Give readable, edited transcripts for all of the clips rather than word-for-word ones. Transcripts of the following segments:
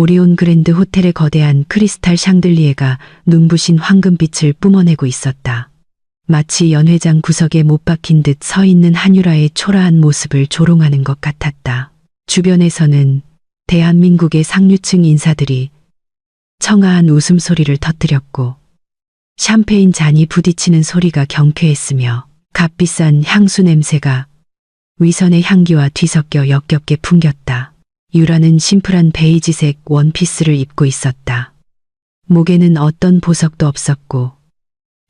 오리온 그랜드 호텔의 거대한 크리스탈 샹들리에가 눈부신 황금빛을 뿜어내고 있었다. 마치 연회장 구석에 못 박힌 듯 서 있는 한유라의 초라한 모습을 조롱하는 것 같았다. 주변에서는 대한민국의 상류층 인사들이 청아한 웃음소리를 터뜨렸고 샴페인 잔이 부딪히는 소리가 경쾌했으며 값비싼 향수 냄새가 위선의 향기와 뒤섞여 역겹게 풍겼다. 유라는 심플한 베이지색 원피스를 입고 있었다. 목에는 어떤 보석도 없었고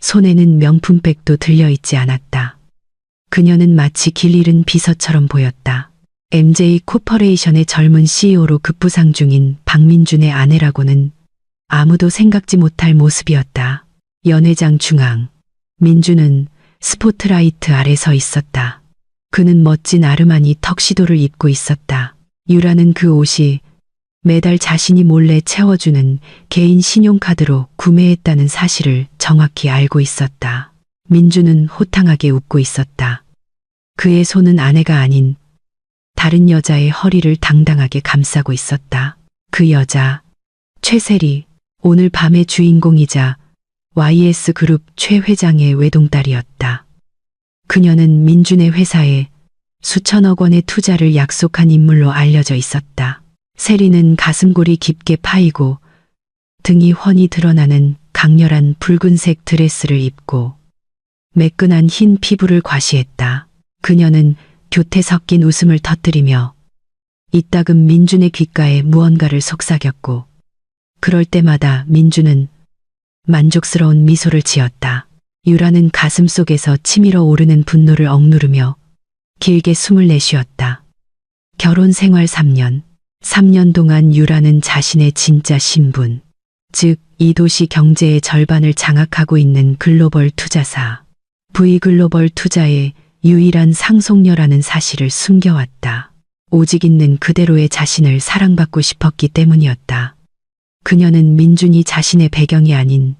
손에는 명품백도 들려있지 않았다. 그녀는 마치 길 잃은 비서처럼 보였다. MJ 코퍼레이션의 젊은 CEO로 급부상 중인 박민준의 아내라고는 아무도 생각지 못할 모습이었다. 연회장 중앙, 민준은 스포트라이트 아래 서 있었다. 그는 멋진 아르마니 턱시도를 입고 있었다. 유라는 그 옷이 매달 자신이 몰래 채워주는 개인 신용카드로 구매했다는 사실을 정확히 알고 있었다. 민준은 호탕하게 웃고 있었다. 그의 손은 아내가 아닌 다른 여자의 허리를 당당하게 감싸고 있었다. 그 여자, 최세리, 오늘 밤의 주인공이자 YS그룹 최 회장의 외동딸이었다. 그녀는 민준의 회사에 수천억 원의 투자를 약속한 인물로 알려져 있었다. 세리는 가슴골이 깊게 파이고 등이 훤히 드러나는 강렬한 붉은색 드레스를 입고 매끈한 흰 피부를 과시했다. 그녀는 교태 섞인 웃음을 터뜨리며 이따금 민준의 귓가에 무언가를 속삭였고 그럴 때마다 민준은 만족스러운 미소를 지었다. 유라는 가슴속에서 치밀어 오르는 분노를 억누르며 길게 숨을 내쉬었다. 결혼 생활 3년. 3년 동안 유라는 자신의 진짜 신분, 즉 이 도시 경제의 절반을 장악하고 있는 글로벌 투자사, V글로벌 투자의 유일한 상속녀라는 사실을 숨겨왔다. 오직 있는 그대로의 자신을 사랑받고 싶었기 때문이었다. 그녀는 민준이 자신의 배경이 아닌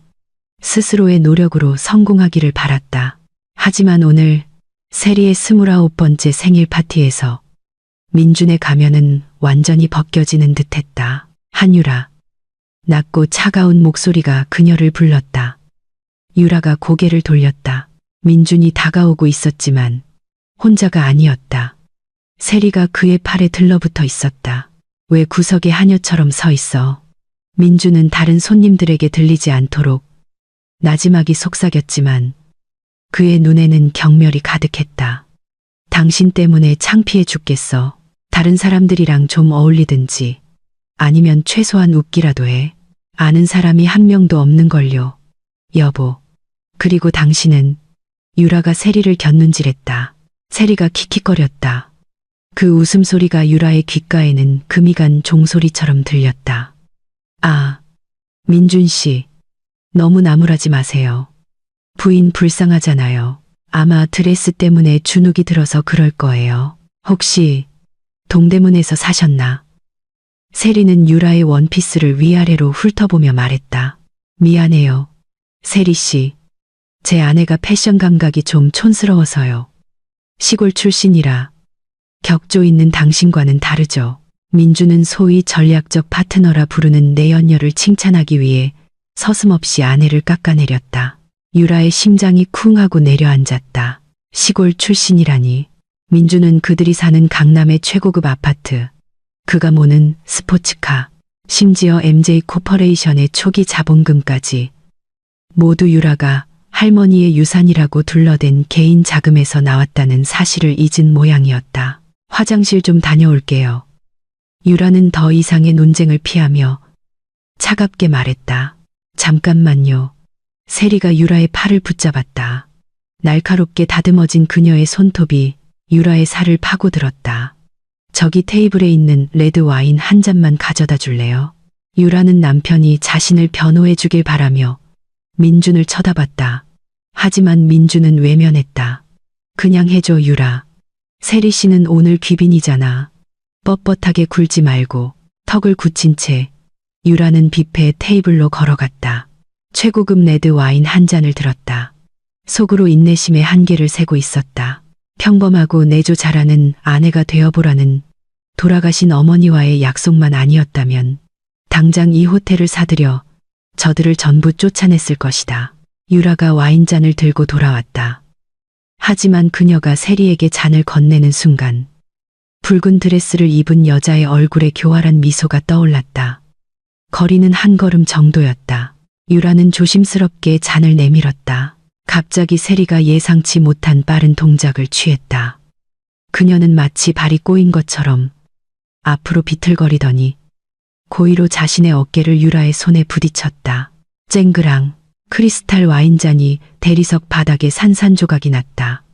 스스로의 노력으로 성공하기를 바랐다. 하지만 오늘 세리의 29번째 생일 파티에서 민준의 가면은 완전히 벗겨지는 듯했다. 한유라. 낮고 차가운 목소리가 그녀를 불렀다. 유라가 고개를 돌렸다. 민준이 다가오고 있었지만 혼자가 아니었다. 세리가 그의 팔에 들러붙어 있었다. 왜 구석에 하녀처럼 서 있어? 민준은 다른 손님들에게 들리지 않도록 나지막이 속삭였지만 그의 눈에는 경멸이 가득했다. 당신 때문에 창피해 죽겠어. 다른 사람들이랑 좀 어울리든지 아니면 최소한 웃기라도 해. 아는 사람이 한 명도 없는걸요. 여보. 그리고 당신은 유라가 세리를 곁눈질했다. 세리가 킥킥거렸다. 그 웃음소리가 유라의 귓가에는 금이 간 종소리처럼 들렸다. 아, 민준 씨. 너무 나무라지 마세요. 부인 불쌍하잖아요. 아마 드레스 때문에 주눅이 들어서 그럴 거예요. 혹시 동대문에서 사셨나? 세리는 유라의 원피스를 위아래로 훑어보며 말했다. 미안해요. 세리 씨. 제 아내가 패션 감각이 좀 촌스러워서요. 시골 출신이라 격조 있는 당신과는 다르죠. 민주는 소위 전략적 파트너라 부르는 내연녀를 칭찬하기 위해 서슴없이 아내를 깎아내렸다. 유라의 심장이 쿵 하고 내려앉았다. 시골 출신이라니. 민주는 그들이 사는 강남의 최고급 아파트, 그가 모는 스포츠카, 심지어 MJ 코퍼레이션의 초기 자본금까지 모두 유라가 할머니의 유산이라고 둘러댄 개인 자금에서 나왔다는 사실을 잊은 모양이었다. 화장실 좀 다녀올게요. 유라는 더 이상의 논쟁을 피하며 차갑게 말했다. 잠깐만요. 세리가 유라의 팔을 붙잡았다. 날카롭게 다듬어진 그녀의 손톱이 유라의 살을 파고들었다. 저기 테이블에 있는 레드 와인 한 잔만 가져다 줄래요? 유라는 남편이 자신을 변호해 주길 바라며 민준을 쳐다봤다. 하지만 민준은 외면했다. 그냥 해줘 유라. 세리 씨는 오늘 귀빈이잖아. 뻣뻣하게 굴지 말고. 턱을 굳힌 채 유라는 뷔페 테이블로 걸어갔다. 최고급 레드 와인 한 잔을 들었다. 속으로 인내심의 한계를 세고 있었다. 평범하고 내조 잘하는 아내가 되어보라는 돌아가신 어머니와의 약속만 아니었다면 당장 이 호텔을 사들여 저들을 전부 쫓아냈을 것이다. 유라가 와인잔을 들고 돌아왔다. 하지만 그녀가 세리에게 잔을 건네는 순간 붉은 드레스를 입은 여자의 얼굴에 교활한 미소가 떠올랐다. 거리는 한 걸음 정도였다. 유라는 조심스럽게 잔을 내밀었다. 갑자기 세리가 예상치 못한 빠른 동작을 취했다. 그녀는 마치 발이 꼬인 것처럼 앞으로 비틀거리더니 고의로 자신의 어깨를 유라의 손에 부딪혔다. 쨍그랑 크리스탈 와인잔이 대리석 바닥에 산산조각이 났다.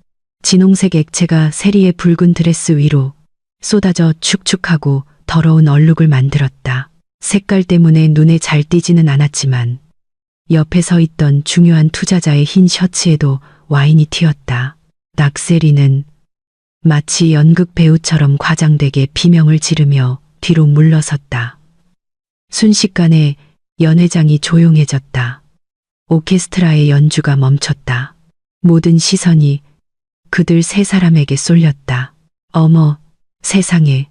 진홍색 액체가 세리의 붉은 드레스 위로 쏟아져 축축하고 더러운 얼룩을 만들었다. 색깔 때문에 눈에 잘 띄지는 않았지만 옆에 서 있던 중요한 투자자의 흰 셔츠에도 와인이 튀었다. 낙세리는 마치 연극 배우처럼 과장되게 비명을 지르며 뒤로 물러섰다. 순식간에 연회장이 조용해졌다. 오케스트라의 연주가 멈췄다. 모든 시선이 그들 세 사람에게 쏠렸다. 어머, 세상에.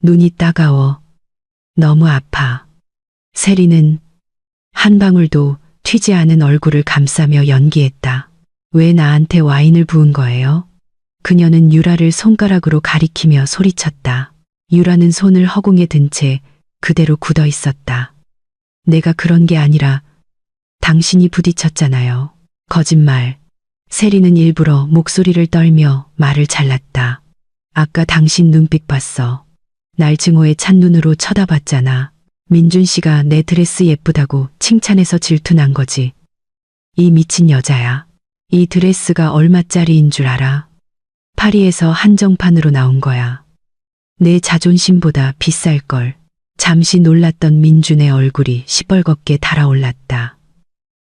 눈이 따가워. 너무 아파. 세리는 한 방울도 튀지 않은 얼굴을 감싸며 연기했다. 왜 나한테 와인을 부은 거예요? 그녀는 유라를 손가락으로 가리키며 소리쳤다. 유라는 손을 허공에 든 채 그대로 굳어 있었다. 내가 그런 게 아니라 당신이 부딪혔잖아요. 거짓말. 세리는 일부러 목소리를 떨며 말을 잘랐다. 아까 당신 눈빛 봤어. 날 증오의 찬눈으로 쳐다봤잖아. 민준 씨가 내 드레스 예쁘다고 칭찬해서 질투난 거지. 이 미친 여자야. 이 드레스가 얼마짜리인 줄 알아? 파리에서 한정판으로 나온 거야. 내 자존심보다 비쌀걸. 잠시 놀랐던 민준의 얼굴이 시뻘겋게 달아올랐다.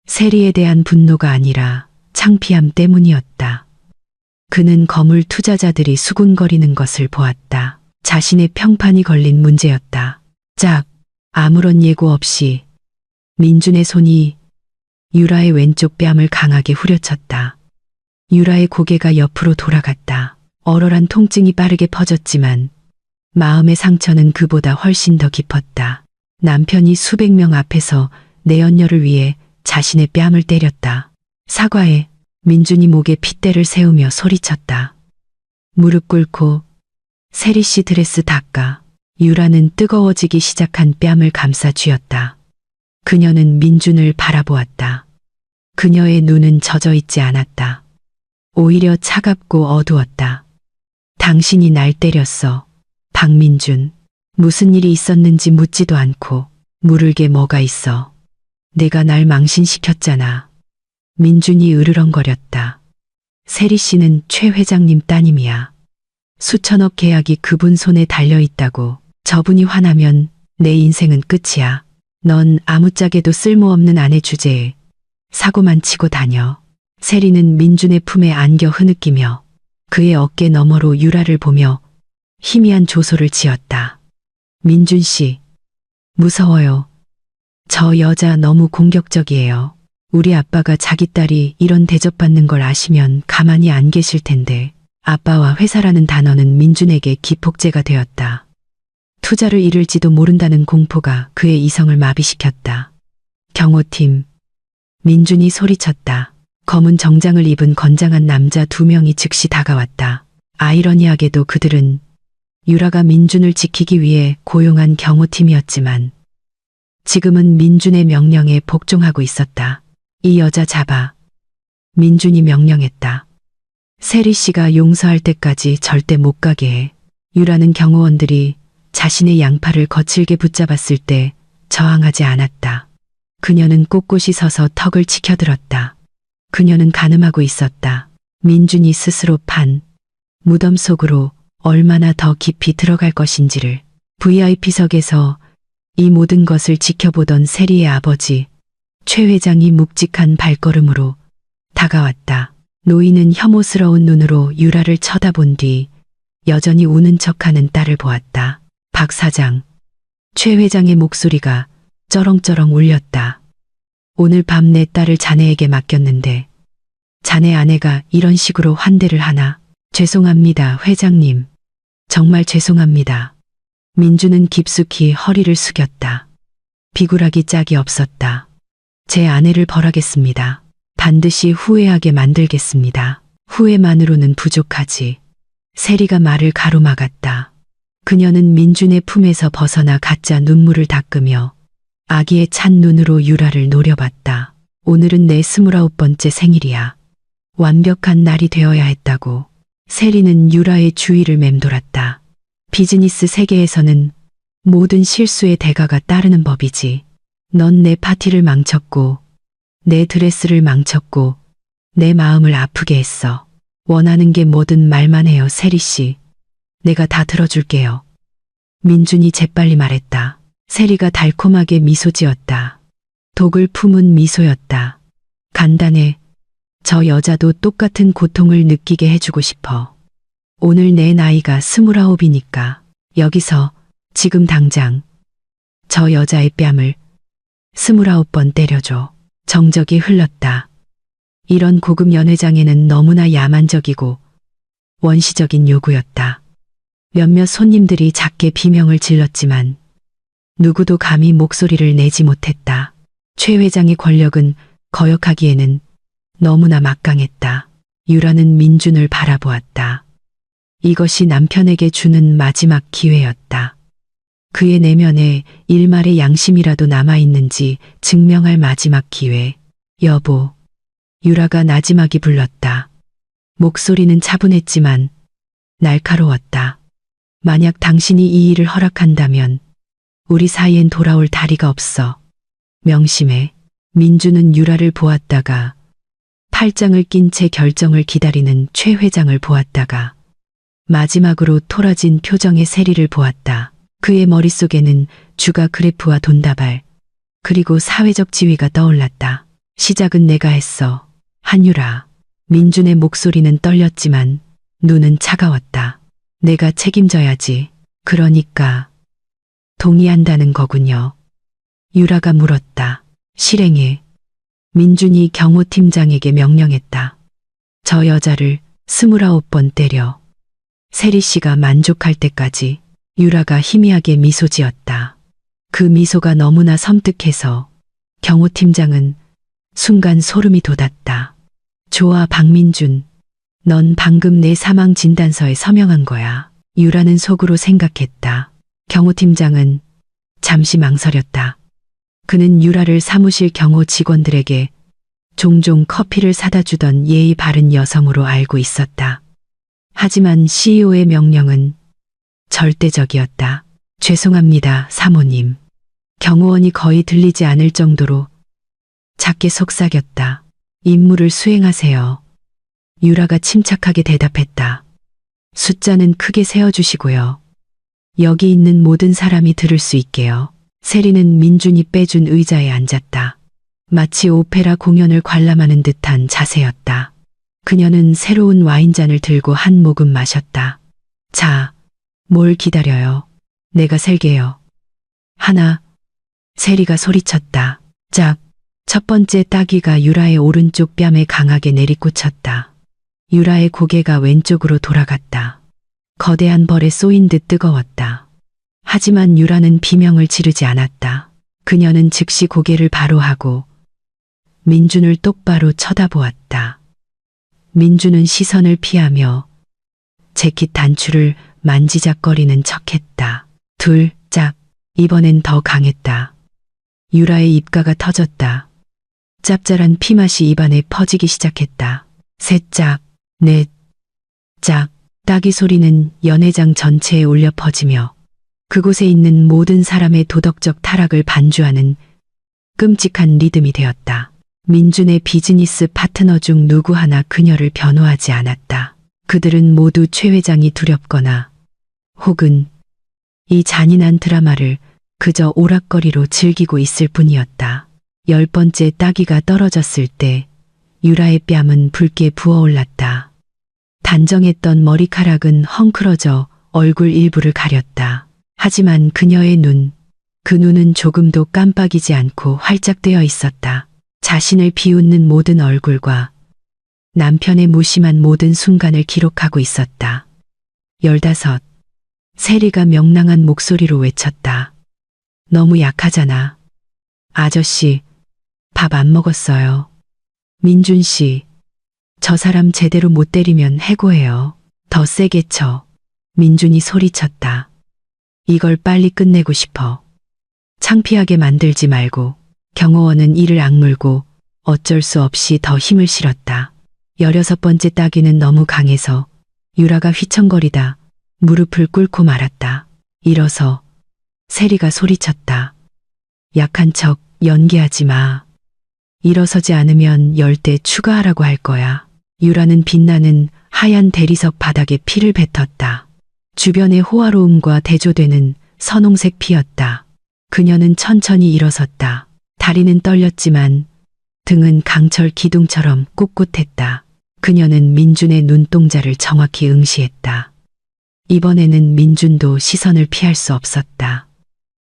세리에 대한 분노가 아니라 창피함 때문이었다. 그는 거물 투자자들이 수군거리는 것을 보았다. 자신의 평판이 걸린 문제였다. 짝, 아무런 예고 없이 민준의 손이 유라의 왼쪽 뺨을 강하게 후려쳤다. 유라의 고개가 옆으로 돌아갔다. 얼얼한 통증이 빠르게 퍼졌지만 마음의 상처는 그보다 훨씬 더 깊었다. 남편이 수백 명 앞에서 내 연녀를 위해 자신의 뺨을 때렸다. 사과해. 민준이 목에 핏대를 세우며 소리쳤다. 무릎 꿇고 세리 씨 드레스 닦아. 유라는 뜨거워지기 시작한 뺨을 감싸 쥐었다. 그녀는 민준을 바라보았다. 그녀의 눈은 젖어 있지 않았다. 오히려 차갑고 어두웠다. 당신이 날 때렸어. 박민준. 무슨 일이 있었는지 묻지도 않고 물을 게 뭐가 있어. 내가 날 망신시켰잖아. 민준이 으르렁거렸다. 세리 씨는 최 회장님 따님이야. 수천억 계약이 그분 손에 달려있다고. 저분이 화나면 내 인생은 끝이야. 넌 아무짝에도 쓸모없는 아내 주제에 사고만 치고 다녀. 세리는 민준의 품에 안겨 흐느끼며 그의 어깨 너머로 유라를 보며 희미한 조소를 지었다. 민준 씨, 무서워요. 저 여자 너무 공격적이에요. 우리 아빠가 자기 딸이 이런 대접받는 걸 아시면 가만히 안 계실 텐데. 아빠와 회사라는 단어는 민준에게 기폭제가 되었다. 투자를 잃을지도 모른다는 공포가 그의 이성을 마비시켰다. 경호팀. 민준이 소리쳤다. 검은 정장을 입은 건장한 남자 두 명이 즉시 다가왔다. 아이러니하게도 그들은 유라가 민준을 지키기 위해 고용한 경호팀이었지만 지금은 민준의 명령에 복종하고 있었다. 이 여자 잡아. 민준이 명령했다. 세리 씨가 용서할 때까지 절대 못 가게 해. 유라는 경호원들이 자신의 양팔을 거칠게 붙잡았을 때 저항하지 않았다. 그녀는 꼿꼿이 서서 턱을 치켜들었다. 그녀는 가늠하고 있었다. 민준이 스스로 판 무덤 속으로 얼마나 더 깊이 들어갈 것인지를. VIP석에서 이 모든 것을 지켜보던 세리의 아버지 최 회장이 묵직한 발걸음으로 다가왔다. 노인은 혐오스러운 눈으로 유라를 쳐다본 뒤 여전히 우는 척하는 딸을 보았다. 박 사장. 최 회장의 목소리가 쩌렁쩌렁 울렸다. 오늘 밤 내 딸을 자네에게 맡겼는데 자네 아내가 이런 식으로 환대를 하나? 죄송합니다, 회장님. 정말 죄송합니다. 민준은 깊숙이 허리를 숙였다. 비굴하기 짝이 없었다. 제 아내를 벌하겠습니다. 반드시 후회하게 만들겠습니다. 후회만으로는 부족하지. 세리가 말을 가로막았다. 그녀는 민준의 품에서 벗어나 가짜 눈물을 닦으며 아기의 찬 눈으로 유라를 노려봤다. 오늘은 내 29번째 생일이야. 완벽한 날이 되어야 했다고. 세리는 유라의 주위를 맴돌았다. 비즈니스 세계에서는 모든 실수의 대가가 따르는 법이지. 넌 내 파티를 망쳤고, 내 드레스를 망쳤고, 내 마음을 아프게 했어. 원하는 게 뭐든 말만 해요, 세리 씨. 내가 다 들어줄게요. 민준이 재빨리 말했다. 세리가 달콤하게 미소 지었다. 독을 품은 미소였다. 간단해. 저 여자도 똑같은 고통을 느끼게 해주고 싶어. 오늘 내 나이가 29이니까 여기서 지금 당장 저 여자의 뺨을 29번 때려줘. 정적이 흘렀다. 이런 고급 연회장에는 너무나 야만적이고 원시적인 요구였다. 몇몇 손님들이 작게 비명을 질렀지만 누구도 감히 목소리를 내지 못했다. 최 회장의 권력은 거역하기에는 너무나 막강했다. 유라는 민준을 바라보았다. 이것이 남편에게 주는 마지막 기회였다. 그의 내면에 일말의 양심이라도 남아있는지 증명할 마지막 기회. 여보. 유라가 나지막이 불렀다. 목소리는 차분했지만 날카로웠다. 만약 당신이 이 일을 허락한다면 우리 사이엔 돌아올 다리가 없어. 명심해. 민주는 유라를 보았다가 팔짱을 낀 채 결정을 기다리는 최 회장을 보았다가 마지막으로 토라진 표정의 세리를 보았다. 그의 머릿속에는 주가 그래프와 돈다발 그리고 사회적 지위가 떠올랐다. 시작은 내가 했어. 한유라. 민준의 목소리는 떨렸지만 눈은 차가웠다. 내가 책임져야지. 그러니까 동의한다는 거군요. 유라가 물었다. 실행해. 민준이 경호팀장에게 명령했다. 저 여자를 29번 때려. 세리 씨가 만족할 때까지. 유라가 희미하게 미소 지었다. 그 미소가 너무나 섬뜩해서 경호팀장은 순간 소름이 돋았다. 좋아, 박민준. 넌 방금 내 사망 진단서에 서명한 거야. 유라는 속으로 생각했다. 경호팀장은 잠시 망설였다. 그는 유라를 사무실 경호 직원들에게 종종 커피를 사다 주던 예의 바른 여성으로 알고 있었다. 하지만 CEO의 명령은 절대적이었다. 죄송합니다, 사모님. 경호원이 거의 들리지 않을 정도로 작게 속삭였다. 임무를 수행하세요. 유라가 침착하게 대답했다. 숫자는 크게 세어주시고요. 여기 있는 모든 사람이 들을 수 있게요. 세리는 민준이 빼준 의자에 앉았다. 마치 오페라 공연을 관람하는 듯한 자세였다. 그녀는 새로운 와인잔을 들고 한 모금 마셨다. 자, 뭘 기다려요? 내가 셀게요. 하나. 세리가 소리쳤다. 짝. 첫 번째 따귀가 유라의 오른쪽 뺨에 강하게 내리꽂혔다. 유라의 고개가 왼쪽으로 돌아갔다. 거대한 벌에 쏘인 듯 뜨거웠다. 하지만 유라는 비명을 지르지 않았다. 그녀는 즉시 고개를 바로 하고 민준을 똑바로 쳐다보았다. 민준은 시선을 피하며 재킷 단추를 만지작거리는 척했다. 둘, 짝. 이번엔 더 강했다. 유라의 입가가 터졌다. 짭짤한 피맛이 입안에 퍼지기 시작했다. 셋, 짝. 넷, 짝. 따귀 소리는 연회장 전체에 울려 퍼지며 그곳에 있는 모든 사람의 도덕적 타락을 반주하는 끔찍한 리듬이 되었다. 민준의 비즈니스 파트너 중 누구 하나 그녀를 변호하지 않았다. 그들은 모두 최 회장이 두렵거나 혹은 이 잔인한 드라마를 그저 오락거리로 즐기고 있을 뿐이었다. 10번째 따귀가 떨어졌을 때 유라의 뺨은 붉게 부어올랐다. 단정했던 머리카락은 헝클어져 얼굴 일부를 가렸다. 하지만 그녀의 눈, 그 눈은 조금도 깜빡이지 않고 활짝 뜨여 있었다. 자신을 비웃는 모든 얼굴과 남편의 무심한 모든 순간을 기록하고 있었다. 15. 세리가 명랑한 목소리로 외쳤다. 너무 약하잖아. 아저씨, 밥 안 먹었어요. 민준 씨, 저 사람 제대로 못 때리면 해고해요. 더 세게 쳐. 민준이 소리쳤다. 이걸 빨리 끝내고 싶어. 창피하게 만들지 말고. 경호원은 이를 악물고 어쩔 수 없이 더 힘을 실었다. 16번째 따기는 너무 강해서 유라가 휘청거리다 무릎을 꿇고 말았다. 일어서. 세리가 소리쳤다. 약한 척 연기하지 마. 일어서지 않으면 10대 추가하라고 할 거야. 유라는 빛나는 하얀 대리석 바닥에 피를 뱉었다. 주변의 호화로움과 대조되는 선홍색 피였다. 그녀는 천천히 일어섰다. 다리는 떨렸지만 등은 강철 기둥처럼 꿋꿋했다. 그녀는 민준의 눈동자를 정확히 응시했다. 이번에는 민준도 시선을 피할 수 없었다.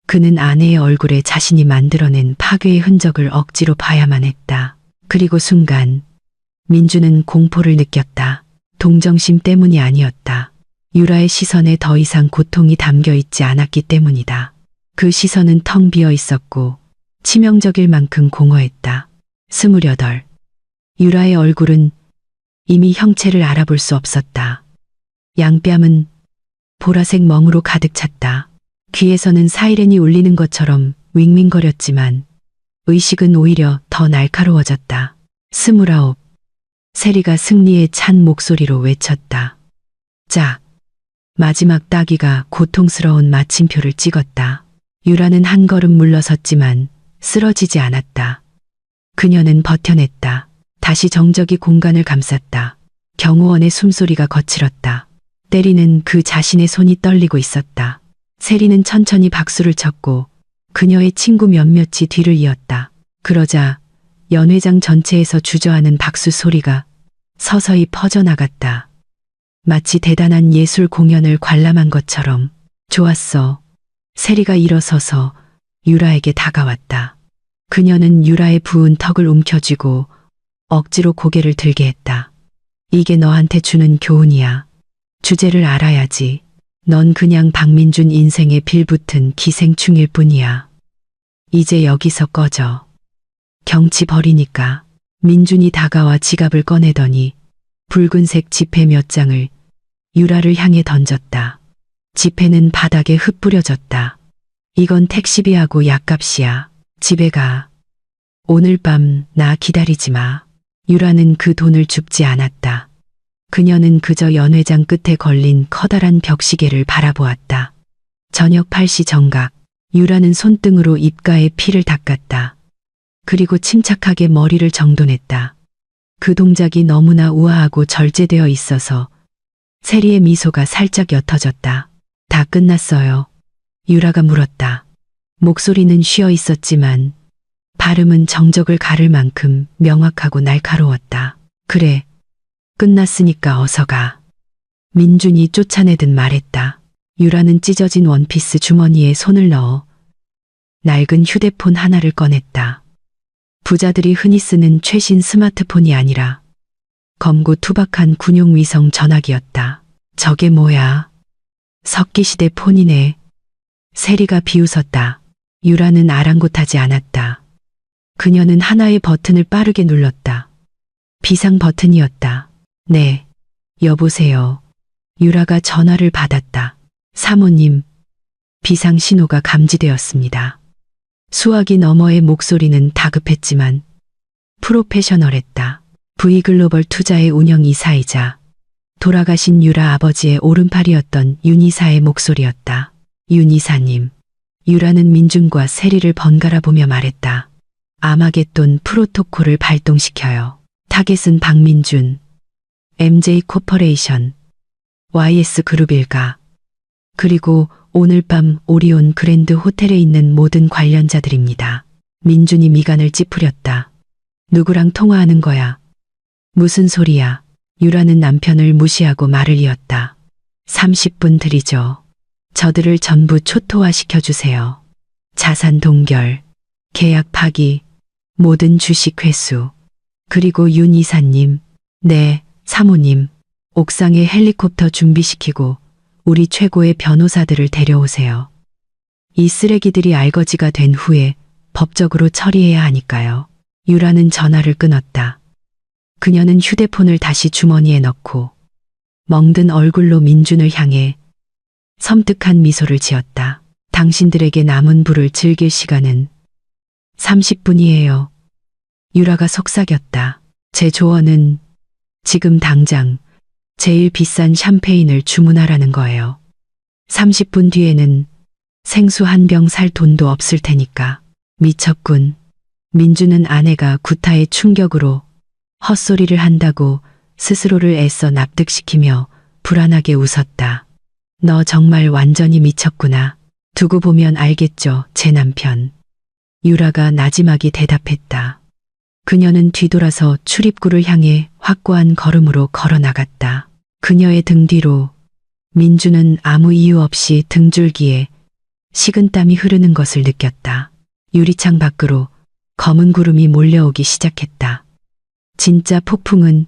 그는 아내의 얼굴에 자신이 만들어낸 파괴의 흔적을 억지로 봐야만 했다. 그리고 순간 민준은 공포를 느꼈다. 동정심 때문이 아니었다. 유라의 시선에 더 이상 고통이 담겨 있지 않았기 때문이다. 그 시선은 텅 비어 있었고 치명적일 만큼 공허했다. 28. 유라의 얼굴은 이미 형체를 알아볼 수 없었다. 양뺨은 보라색 멍으로 가득 찼다. 귀에서는 사이렌이 울리는 것처럼 윙윙거렸지만 의식은 오히려 더 날카로워졌다. 29. 세리가 승리에 찬 목소리로 외쳤다. 짝. 마지막 따기가 고통스러운 마침표를 찍었다. 유라는 한 걸음 물러섰지만 쓰러지지 않았다. 그녀는 버텨냈다. 다시 정적이 공간을 감쌌다. 경호원의 숨소리가 거칠었다. 때리는 그 자신의 손이 떨리고 있었다. 세리는 천천히 박수를 쳤고 그녀의 친구 몇몇이 뒤를 이었다. 그러자 연회장 전체에서 주저하는 박수 소리가 서서히 퍼져나갔다. 마치 대단한 예술 공연을 관람한 것처럼. 좋았어. 세리가 일어서서 유라에게 다가왔다. 그녀는 유라의 부은 턱을 움켜쥐고 억지로 고개를 들게 했다. 이게 너한테 주는 교훈이야. 주제를 알아야지. 넌 그냥 박민준 인생에 빌붙은 기생충일 뿐이야. 이제 여기서 꺼져. 경치 버리니까. 민준이 다가와 지갑을 꺼내더니 붉은색 지폐 몇 장을 유라를 향해 던졌다. 지폐는 바닥에 흩뿌려졌다. 이건 택시비하고 약값이야. 집에 가. 오늘 밤 나 기다리지 마. 유라는 그 돈을 줍지 않았다. 그녀는 그저 연회장 끝에 걸린 커다란 벽시계를 바라보았다. 저녁 8시 정각. 유라는 손등으로 입가에 피를 닦았다. 그리고 침착하게 머리를 정돈했다. 그 동작이 너무나 우아하고 절제되어 있어서 세리의 미소가 살짝 옅어졌다. 다 끝났어요. 유라가 물었다. 목소리는 쉬어 있었지만 발음은 정적을 가를 만큼 명확하고 날카로웠다. 그래. 끝났으니까 어서 가. 민준이 쫓아내듯 말했다. 유라는 찢어진 원피스 주머니에 손을 넣어 낡은 휴대폰 하나를 꺼냈다. 부자들이 흔히 쓰는 최신 스마트폰이 아니라 검고 투박한 군용 위성 전화기였다. 저게 뭐야? 석기시대 폰이네. 세리가 비웃었다. 유라는 아랑곳하지 않았다. 그녀는 하나의 버튼을 빠르게 눌렀다. 비상 버튼이었다. 네, 여보세요. 유라가 전화를 받았다. 사모님, 비상 신호가 감지되었습니다. 수화기 너머의 목소리는 다급했지만 프로페셔널했다. V글로벌 투자의 운영이사이자 돌아가신 유라 아버지의 오른팔이었던 윤이사의 목소리였다. 윤이사님. 유라는 민준과 세리를 번갈아 보며 말했다. 아마겟돈 프로토콜을 발동시켜요. 타겟은 박민준, MJ 코퍼레이션, YS 그룹일가, 그리고 오늘 밤 오리온 그랜드 호텔에 있는 모든 관련자들입니다. 민준이 미간을 찌푸렸다. 누구랑 통화하는 거야? 무슨 소리야? 유라는 남편을 무시하고 말을 이었다. 30분 드리죠. 저들을 전부 초토화시켜주세요. 자산 동결, 계약 파기, 모든 주식 회수. 그리고 윤 이사님, 네, 사모님, 옥상에 헬리콥터 준비시키고 우리 최고의 변호사들을 데려오세요. 이 쓰레기들이 알거지가 된 후에 법적으로 처리해야 하니까요. 유라는 전화를 끊었다. 그녀는 휴대폰을 다시 주머니에 넣고 멍든 얼굴로 민준을 향해 섬뜩한 미소를 지었다. 당신들에게 남은 부를 즐길 시간은 30분이에요. 유라가 속삭였다. 제 조언은 지금 당장 제일 비싼 샴페인을 주문하라는 거예요. 30분 뒤에는 생수 한 병 살 돈도 없을 테니까. 미쳤군. 민주는 아내가 구타의 충격으로 헛소리를 한다고 스스로를 애써 납득시키며 불안하게 웃었다. 너 정말 완전히 미쳤구나. 두고 보면 알겠죠, 제 남편. 유라가 나지막이 대답했다. 그녀는 뒤돌아서 출입구를 향해 확고한 걸음으로 걸어 나갔다. 그녀의 등 뒤로 민주는 아무 이유 없이 등줄기에 식은땀이 흐르는 것을 느꼈다. 유리창 밖으로 검은 구름이 몰려오기 시작했다. 진짜 폭풍은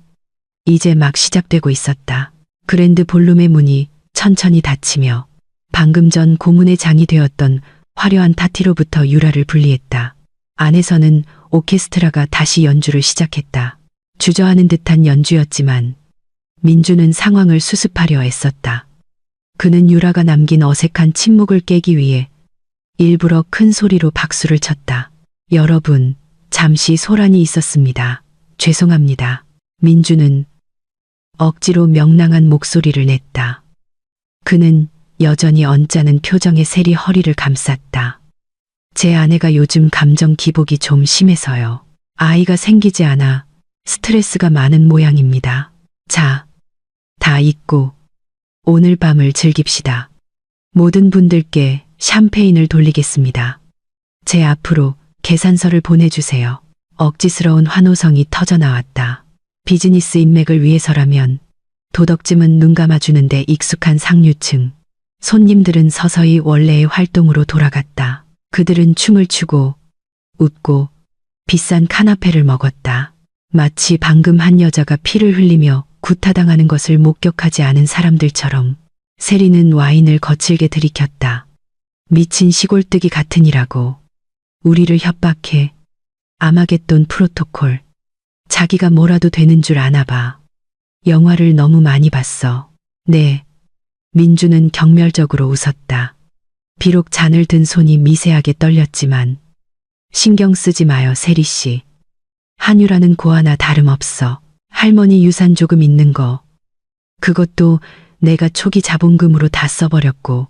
이제 막 시작되고 있었다. 그랜드 볼룸의 문이 천천히 닫히며 방금 전 고문의 장이 되었던 화려한 파티로부터 유라를 분리했다. 안에서는 오케스트라가 다시 연주를 시작했다. 주저하는 듯한 연주였지만 민주는 상황을 수습하려 애썼다. 그는 유라가 남긴 어색한 침묵을 깨기 위해 일부러 큰 소리로 박수를 쳤다. 여러분, 잠시 소란이 있었습니다. 죄송합니다. 민주는 억지로 명랑한 목소리를 냈다. 그는 여전히 언짢은 표정의 셀이 허리를 감쌌다. 제 아내가 요즘 감정 기복이 좀 심해서요. 아이가 생기지 않아 스트레스가 많은 모양입니다. 자, 다 잊고 오늘 밤을 즐깁시다. 모든 분들께 샴페인을 돌리겠습니다. 제 앞으로 계산서를 보내주세요. 억지스러운 환호성이 터져나왔다. 비즈니스 인맥을 위해서라면 도덕쯤은 눈 감아주는데 익숙한 상류층. 손님들은 서서히 원래의 활동으로 돌아갔다. 그들은 춤을 추고 웃고 비싼 카나페를 먹었다. 마치 방금 한 여자가 피를 흘리며 구타당하는 것을 목격하지 않은 사람들처럼 세리는 와인을 거칠게 들이켰다. 미친 시골뜨기 같으니라고 우리를 협박해. 아마겟돈 프로토콜. 자기가 뭐라도 되는 줄 아나 봐. 영화를 너무 많이 봤어. 네. 민주는 경멸적으로 웃었다. 비록 잔을 든 손이 미세하게 떨렸지만 신경 쓰지 마요, 세리 씨. 한유라는 고 하나 다름없어. 할머니 유산 조금 있는 거. 그것도 내가 초기 자본금으로 다 써버렸고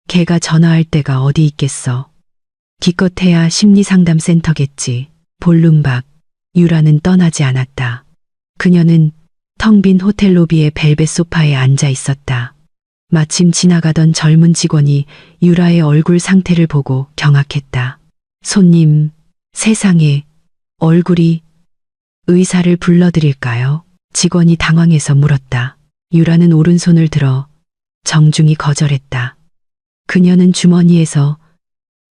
걔가 전화할 때가 어디 있겠어. 기껏해야 심리상담센터겠지. 볼룸 밖 유라는 떠나지 않았다. 그녀는 텅 빈 호텔 로비의 벨벳 소파에 앉아 있었다. 마침 지나가던 젊은 직원이 유라의 얼굴 상태를 보고 경악했다. 손님, 세상에, 얼굴이 의사를 불러드릴까요? 직원이 당황해서 물었다. 유라는 오른손을 들어 정중히 거절했다. 그녀는 주머니에서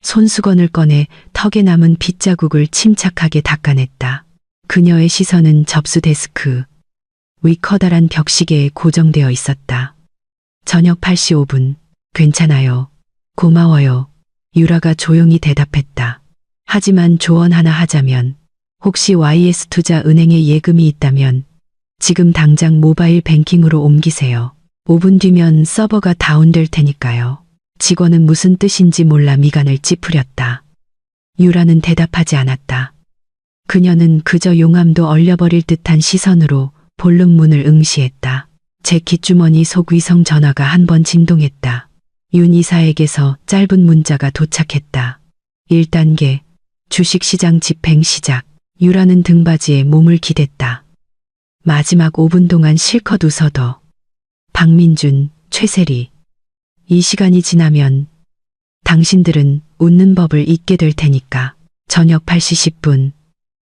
손수건을 꺼내 턱에 남은 빗자국을 침착하게 닦아냈다. 그녀의 시선은 접수 데스크 위 커다란 벽시계에 고정되어 있었다. 저녁 8시 5분. 괜찮아요. 고마워요. 유라가 조용히 대답했다. 하지만 조언 하나 하자면 혹시 YS투자은행에 예금이 있다면 지금 당장 모바일 뱅킹으로 옮기세요. 5분 뒤면 서버가 다운될 테니까요. 직원은 무슨 뜻인지 몰라 미간을 찌푸렸다. 유라는 대답하지 않았다. 그녀는 그저 용암도 얼려버릴 듯한 시선으로 볼륨 문을 응시했다. 제 귓주머니 속 위성 전화가 한 번 진동했다. 윤 이사에게서 짧은 문자가 도착했다. 1단계 주식시장 집행 시작. 유라는 등받이에 몸을 기댔다. 마지막 5분 동안 실컷 웃어도. 박민준, 최세리. 이 시간이 지나면 당신들은 웃는 법을 잊게 될 테니까. 저녁 8시 10분.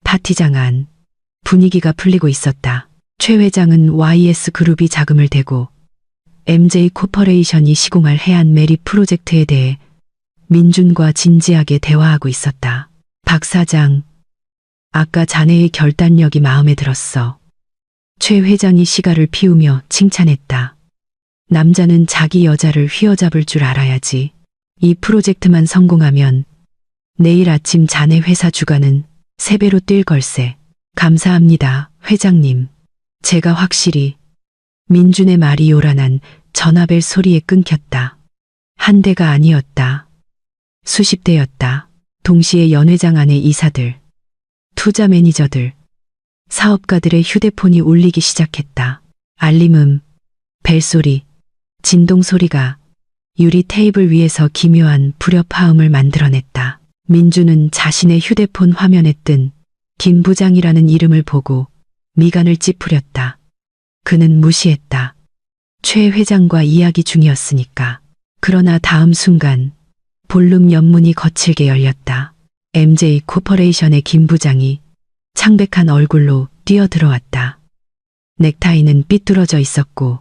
파티장 안. 분위기가 풀리고 있었다. 최 회장은 YS 그룹이 자금을 대고 MJ 코퍼레이션이 시공할 해안 메리 프로젝트에 대해 민준과 진지하게 대화하고 있었다. 박 사장, 아까 자네의 결단력이 마음에 들었어. 최 회장이 시가를 피우며 칭찬했다. 남자는 자기 여자를 휘어잡을 줄 알아야지. 이 프로젝트만 성공하면 내일 아침 자네 회사 주가는 3배로 뛸 걸세. 감사합니다, 회장님. 제가 확실히. 민준의 말이 요란한 전화벨 소리에 끊겼다. 한 대가 아니었다. 수십 대였다. 동시에 연회장 안의 이사들, 투자 매니저들, 사업가들의 휴대폰이 울리기 시작했다. 알림음, 벨소리, 진동소리가 유리 테이블 위에서 기묘한 불협화음을 만들어냈다. 민주는 자신의 휴대폰 화면에 뜬 김 부장이라는 이름을 보고 미간을 찌푸렸다. 그는 무시했다. 최 회장과 이야기 중이었으니까. 그러나 다음 순간 볼륨 연문이 거칠게 열렸다. MJ 코퍼레이션의 김 부장이 창백한 얼굴로 뛰어들어왔다. 넥타이는 삐뚤어져 있었고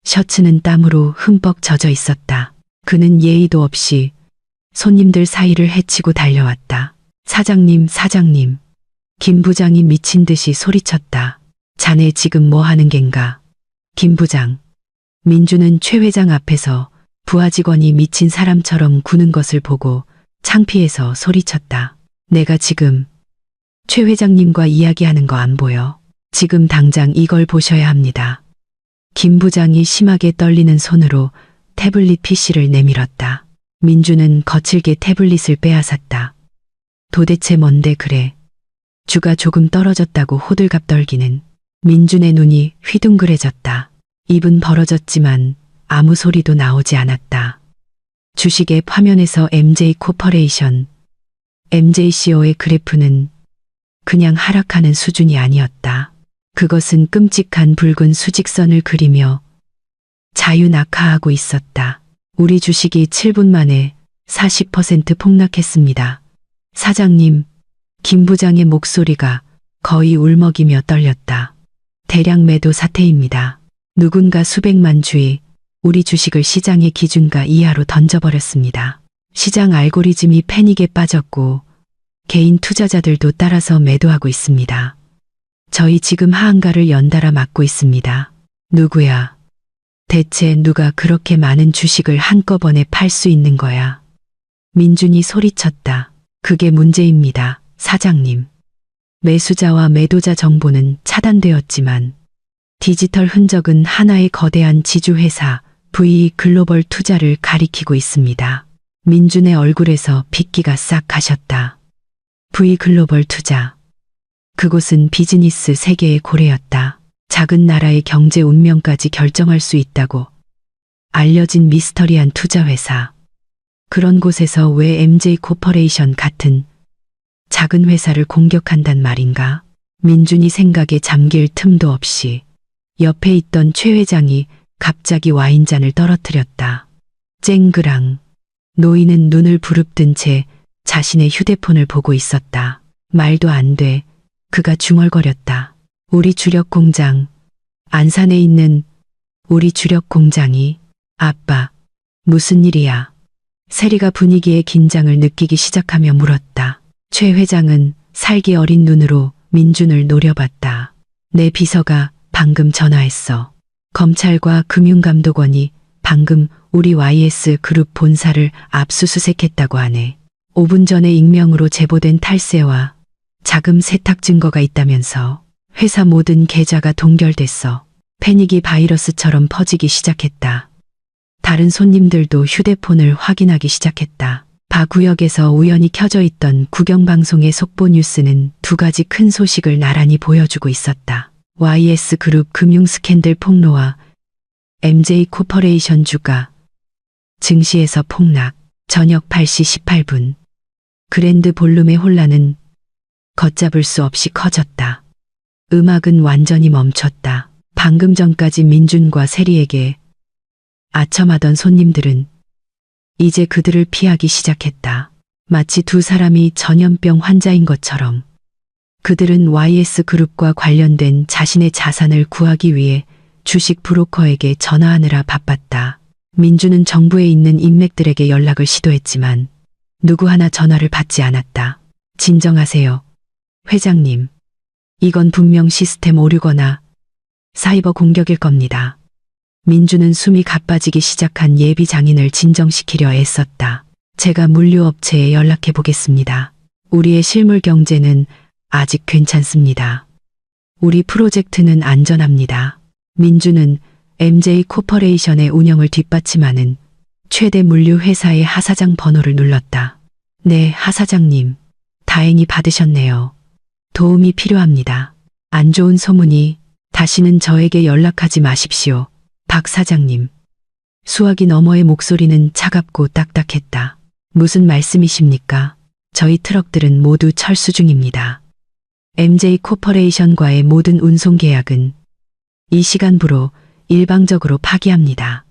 셔츠는 땀으로 흠뻑 젖어 있었다. 그는 예의도 없이 손님들 사이를 헤치고 달려왔다. 사장님, 사장님. 김 부장이 미친 듯이 소리쳤다. 자네 지금 뭐 하는 겐가? 김 부장. 민주는 최 회장 앞에서 부하 직원이 미친 사람처럼 구는 것을 보고 창피해서 소리쳤다. 내가 지금 최 회장님과 이야기하는 거 안 보여? 지금 당장 이걸 보셔야 합니다. 김 부장이 심하게 떨리는 손으로 태블릿 PC를 내밀었다. 민주는 거칠게 태블릿을 빼앗았다. 도대체 뭔데 그래? 주가 조금 떨어졌다고 호들갑 떨기는. 민준의 눈이 휘둥그레졌다. 입은 벌어졌지만 아무 소리도 나오지 않았다. 주식의 화면에서 MJ 코퍼레이션, MJCO의 그래프는 그냥 하락하는 수준이 아니었다. 그것은 끔찍한 붉은 수직선을 그리며 자유낙하하고 있었다. 우리 주식이 7분 만에 40% 폭락했습니다. 사장님, 김 부장의 목소리가 거의 울먹이며 떨렸다. 대량 매도 사태입니다. 누군가 수백만 주의 우리 주식을 시장의 기준가 이하로 던져버렸습니다. 시장 알고리즘이 패닉에 빠졌고 개인 투자자들도 따라서 매도하고 있습니다. 저희 지금 하한가를 연달아 맞고 있습니다. 누구야? 대체 누가 그렇게 많은 주식을 한꺼번에 팔 수 있는 거야? 민준이 소리쳤다. 그게 문제입니다, 사장님. 매수자와 매도자 정보는 차단되었지만 디지털 흔적은 하나의 거대한 지주회사 V 글로벌 투자를 가리키고 있습니다. 민준의 얼굴에서 핏기가 싹 가셨다. V 글로벌 투자. 그곳은 비즈니스 세계의 고래였다. 작은 나라의 경제 운명까지 결정할 수 있다고 알려진 미스터리한 투자회사. 그런 곳에서 왜 MJ 코퍼레이션 같은 작은 회사를 공격한단 말인가? 민준이 생각에 잠길 틈도 없이 옆에 있던 최 회장이 갑자기 와인잔을 떨어뜨렸다. 쨍그랑. 노인은 눈을 부릅뜬 채 자신의 휴대폰을 보고 있었다. 말도 안 돼. 그가 중얼거렸다. 우리 주력 공장. 안산에 있는 우리 주력 공장이. 아빠. 무슨 일이야? 세리가 분위기의 긴장을 느끼기 시작하며 물었다. 최 회장은 살기 어린 눈으로 민준을 노려봤다. 내 비서가 방금 전화했어. 검찰과 금융감독원이 방금 우리 YS 그룹 본사를 압수수색했다고 하네. 5분 전에 익명으로 제보된 탈세와 자금 세탁 증거가 있다면서. 회사 모든 계좌가 동결됐어. 패닉이 바이러스처럼 퍼지기 시작했다. 다른 손님들도 휴대폰을 확인하기 시작했다. 바 구역에서 우연히 켜져 있던 국영방송의 속보 뉴스는 두 가지 큰 소식을 나란히 보여주고 있었다. YS 그룹 금융 스캔들 폭로와 MJ 코퍼레이션 주가 증시에서 폭락. 저녁 8시 18분. 그랜드 볼륨의 혼란은 걷잡을 수 없이 커졌다. 음악은 완전히 멈췄다. 방금 전까지 민준과 세리에게 아첨하던 손님들은 이제 그들을 피하기 시작했다. 마치 두 사람이 전염병 환자인 것처럼. 그들은 YS 그룹과 관련된 자신의 자산을 구하기 위해 주식 브로커에게 전화하느라 바빴다. 민주는 정부에 있는 인맥들에게 연락을 시도했지만 누구 하나 전화를 받지 않았다. 진정하세요, 회장님. 이건 분명 시스템 오류거나 사이버 공격일 겁니다. 민주는 숨이 가빠지기 시작한 예비 장인을 진정시키려 애썼다. 제가 물류업체에 연락해 보겠습니다. 우리의 실물 경제는 아직 괜찮습니다. 우리 프로젝트는 안전합니다. 민주는 MJ 코퍼레이션의 운영을 뒷받침하는 최대 물류 회사의 하사장 번호를 눌렀다. 네, 하사장님. 다행히 받으셨네요. 도움이 필요합니다. 안 좋은 소문이 다시는 저에게 연락하지 마십시오. 박 사장님. 수화기 너머의 목소리는 차갑고 딱딱했다. 무슨 말씀이십니까? 저희 트럭들은 모두 철수 중입니다. MJ 코퍼레이션과의 모든 운송 계약은 이 시간부로 일방적으로 파기합니다.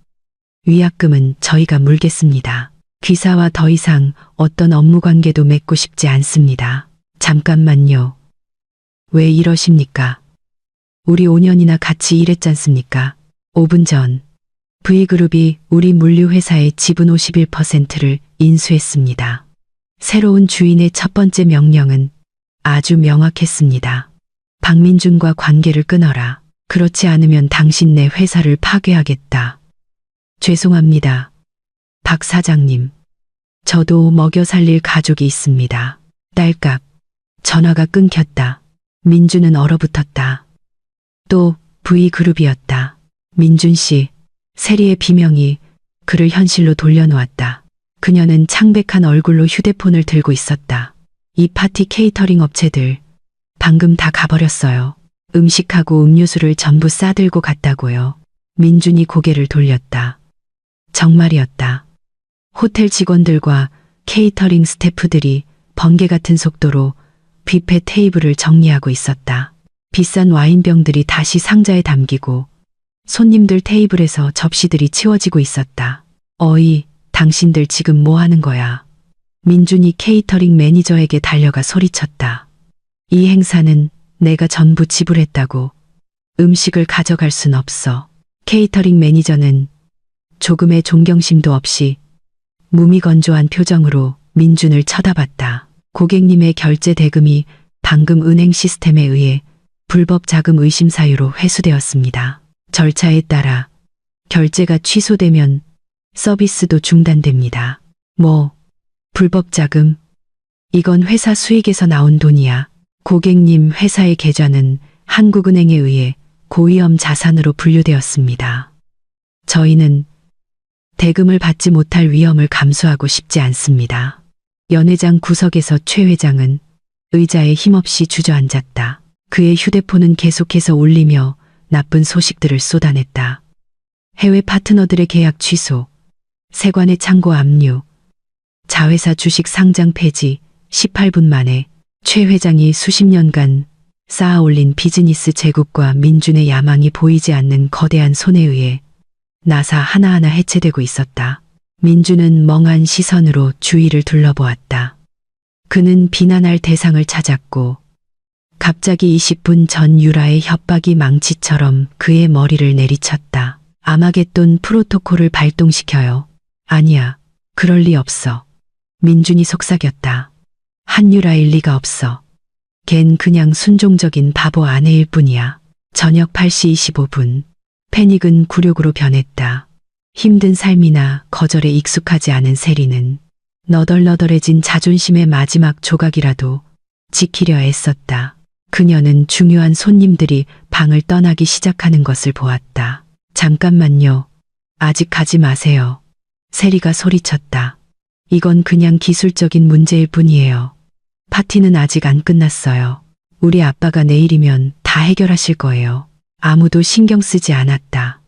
위약금은 저희가 물겠습니다. 귀사와 더 이상 어떤 업무 관계도 맺고 싶지 않습니다. 잠깐만요. 왜 이러십니까? 우리 5년이나 같이 일했잖습니까? 5분 전 V그룹이 우리 물류회사의 지분 51%를 인수했습니다. 새로운 주인의 첫 번째 명령은 아주 명확했습니다. 박민준과 관계를 끊어라. 그렇지 않으면 당신 내 회사를 파괴하겠다. 죄송합니다. 박 사장님. 저도 먹여 살릴 가족이 있습니다. 딸깍. 전화가 끊겼다. 민준은 얼어붙었다. 또 V그룹이었다. 민준 씨. 세리의 비명이 그를 현실로 돌려놓았다. 그녀는 창백한 얼굴로 휴대폰을 들고 있었다. 이 파티 케이터링 업체들 방금 다 가버렸어요. 음식하고 음료수를 전부 싸들고 갔다고요. 민준이 고개를 돌렸다. 정말이었다. 호텔 직원들과 케이터링 스태프들이 번개 같은 속도로 뷔페 테이블을 정리하고 있었다. 비싼 와인병들이 다시 상자에 담기고 손님들 테이블에서 접시들이 치워지고 있었다. 어이, 당신들 지금 뭐 하는 거야? 민준이 케이터링 매니저에게 달려가 소리쳤다. 이 행사는 내가 전부 지불했다고. 음식을 가져갈 순 없어. 케이터링 매니저는 조금의 존경심도 없이 무미건조한 표정으로 민준을 쳐다봤다. 고객님의 결제 대금이 방금 은행 시스템에 의해 불법 자금 의심 사유로 회수되었습니다. 절차에 따라 결제가 취소되면 서비스도 중단됩니다. 뭐, 불법 자금? 이건 회사 수익에서 나온 돈이야. 고객님 회사의 계좌는 한국은행에 의해 고위험 자산으로 분류되었습니다. 저희는 대금을 받지 못할 위험을 감수하고 싶지 않습니다. 연회장 구석에서 최 회장은 의자에 힘없이 주저앉았다. 그의 휴대폰은 계속해서 울리며 나쁜 소식들을 쏟아냈다. 해외 파트너들의 계약 취소, 세관의 창고 압류, 자회사 주식 상장 폐지, 18분 만에 최 회장이 수십 년간 쌓아올린 비즈니스 제국과 민준의 야망이 보이지 않는 거대한 손에 의해 나사 하나하나 해체되고 있었다. 민준은 멍한 시선으로 주위를 둘러보았다. 그는 비난할 대상을 찾았고 갑자기 20분 전 유라의 협박이 망치처럼 그의 머리를 내리쳤다. 아마겟돈 프로토콜을 발동시켜요. 아니야. 그럴 리 없어. 민준이 속삭였다. 한유라일 리가 없어. 걘 그냥 순종적인 바보 아내일 뿐이야. 저녁 8시 25분. 패닉은 굴욕으로 변했다. 힘든 삶이나 거절에 익숙하지 않은 세리는 너덜너덜해진 자존심의 마지막 조각이라도 지키려 애썼다. 그녀는 중요한 손님들이 방을 떠나기 시작하는 것을 보았다. 잠깐만요. 아직 가지 마세요. 세리가 소리쳤다. 이건 그냥 기술적인 문제일 뿐이에요. 파티는 아직 안 끝났어요. 우리 아빠가 내일이면 다 해결하실 거예요. 아무도 신경 쓰지 않았다.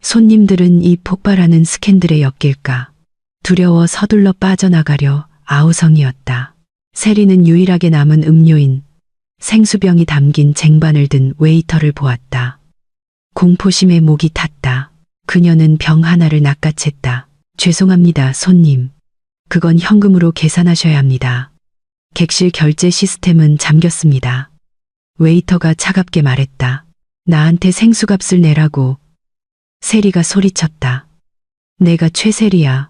손님들은 이 폭발하는 스캔들에 엮일까 두려워 서둘러 빠져나가려 아우성이었다. 세리는 유일하게 남은 음료인 생수병이 담긴 쟁반을 든 웨이터를 보았다. 공포심에 목이 탔다. 그녀는 병 하나를 낚아챘다. 죄송합니다, 손님. 그건 현금으로 계산하셔야 합니다. 객실 결제 시스템은 잠겼습니다. 웨이터가 차갑게 말했다. 나한테 생수값을 내라고. 세리가 소리쳤다. 내가 최세리야.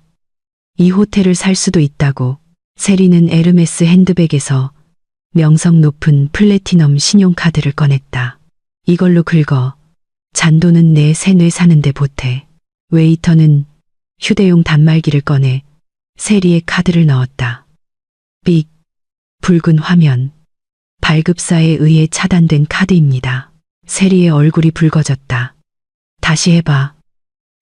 이 호텔을 살 수도 있다고. 세리는 에르메스 핸드백에서 명성 높은 플래티넘 신용카드를 꺼냈다. 이걸로 긁어. 잔돈은 내 새 뇌 사는데 보태. 웨이터는 휴대용 단말기를 꺼내 세리의 카드를 넣었다. 삑. 붉은 화면. 발급사에 의해 차단된 카드입니다. 세리의 얼굴이 붉어졌다. 다시 해봐.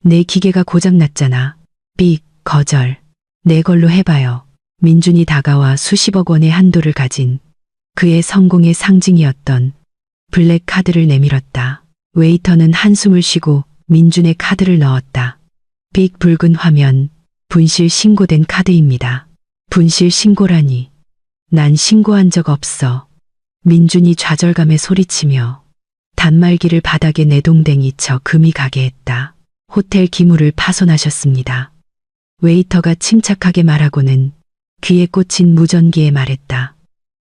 내 기계가 고장났잖아. 삑. 거절. 내 걸로 해봐요. 민준이 다가와 수십억 원의 한도를 가진 그의 성공의 상징이었던 블랙 카드를 내밀었다. 웨이터는 한숨을 쉬고 민준의 카드를 넣었다. 삑. 붉은 화면. 분실 신고된 카드입니다. 분실 신고라니. 난 신고한 적 없어. 민준이 좌절감에 소리치며 단말기를 바닥에 내동댕이 쳐 금이 가게 했다. 호텔 기물을 파손하셨습니다. 웨이터가 침착하게 말하고는 귀에 꽂힌 무전기에 말했다.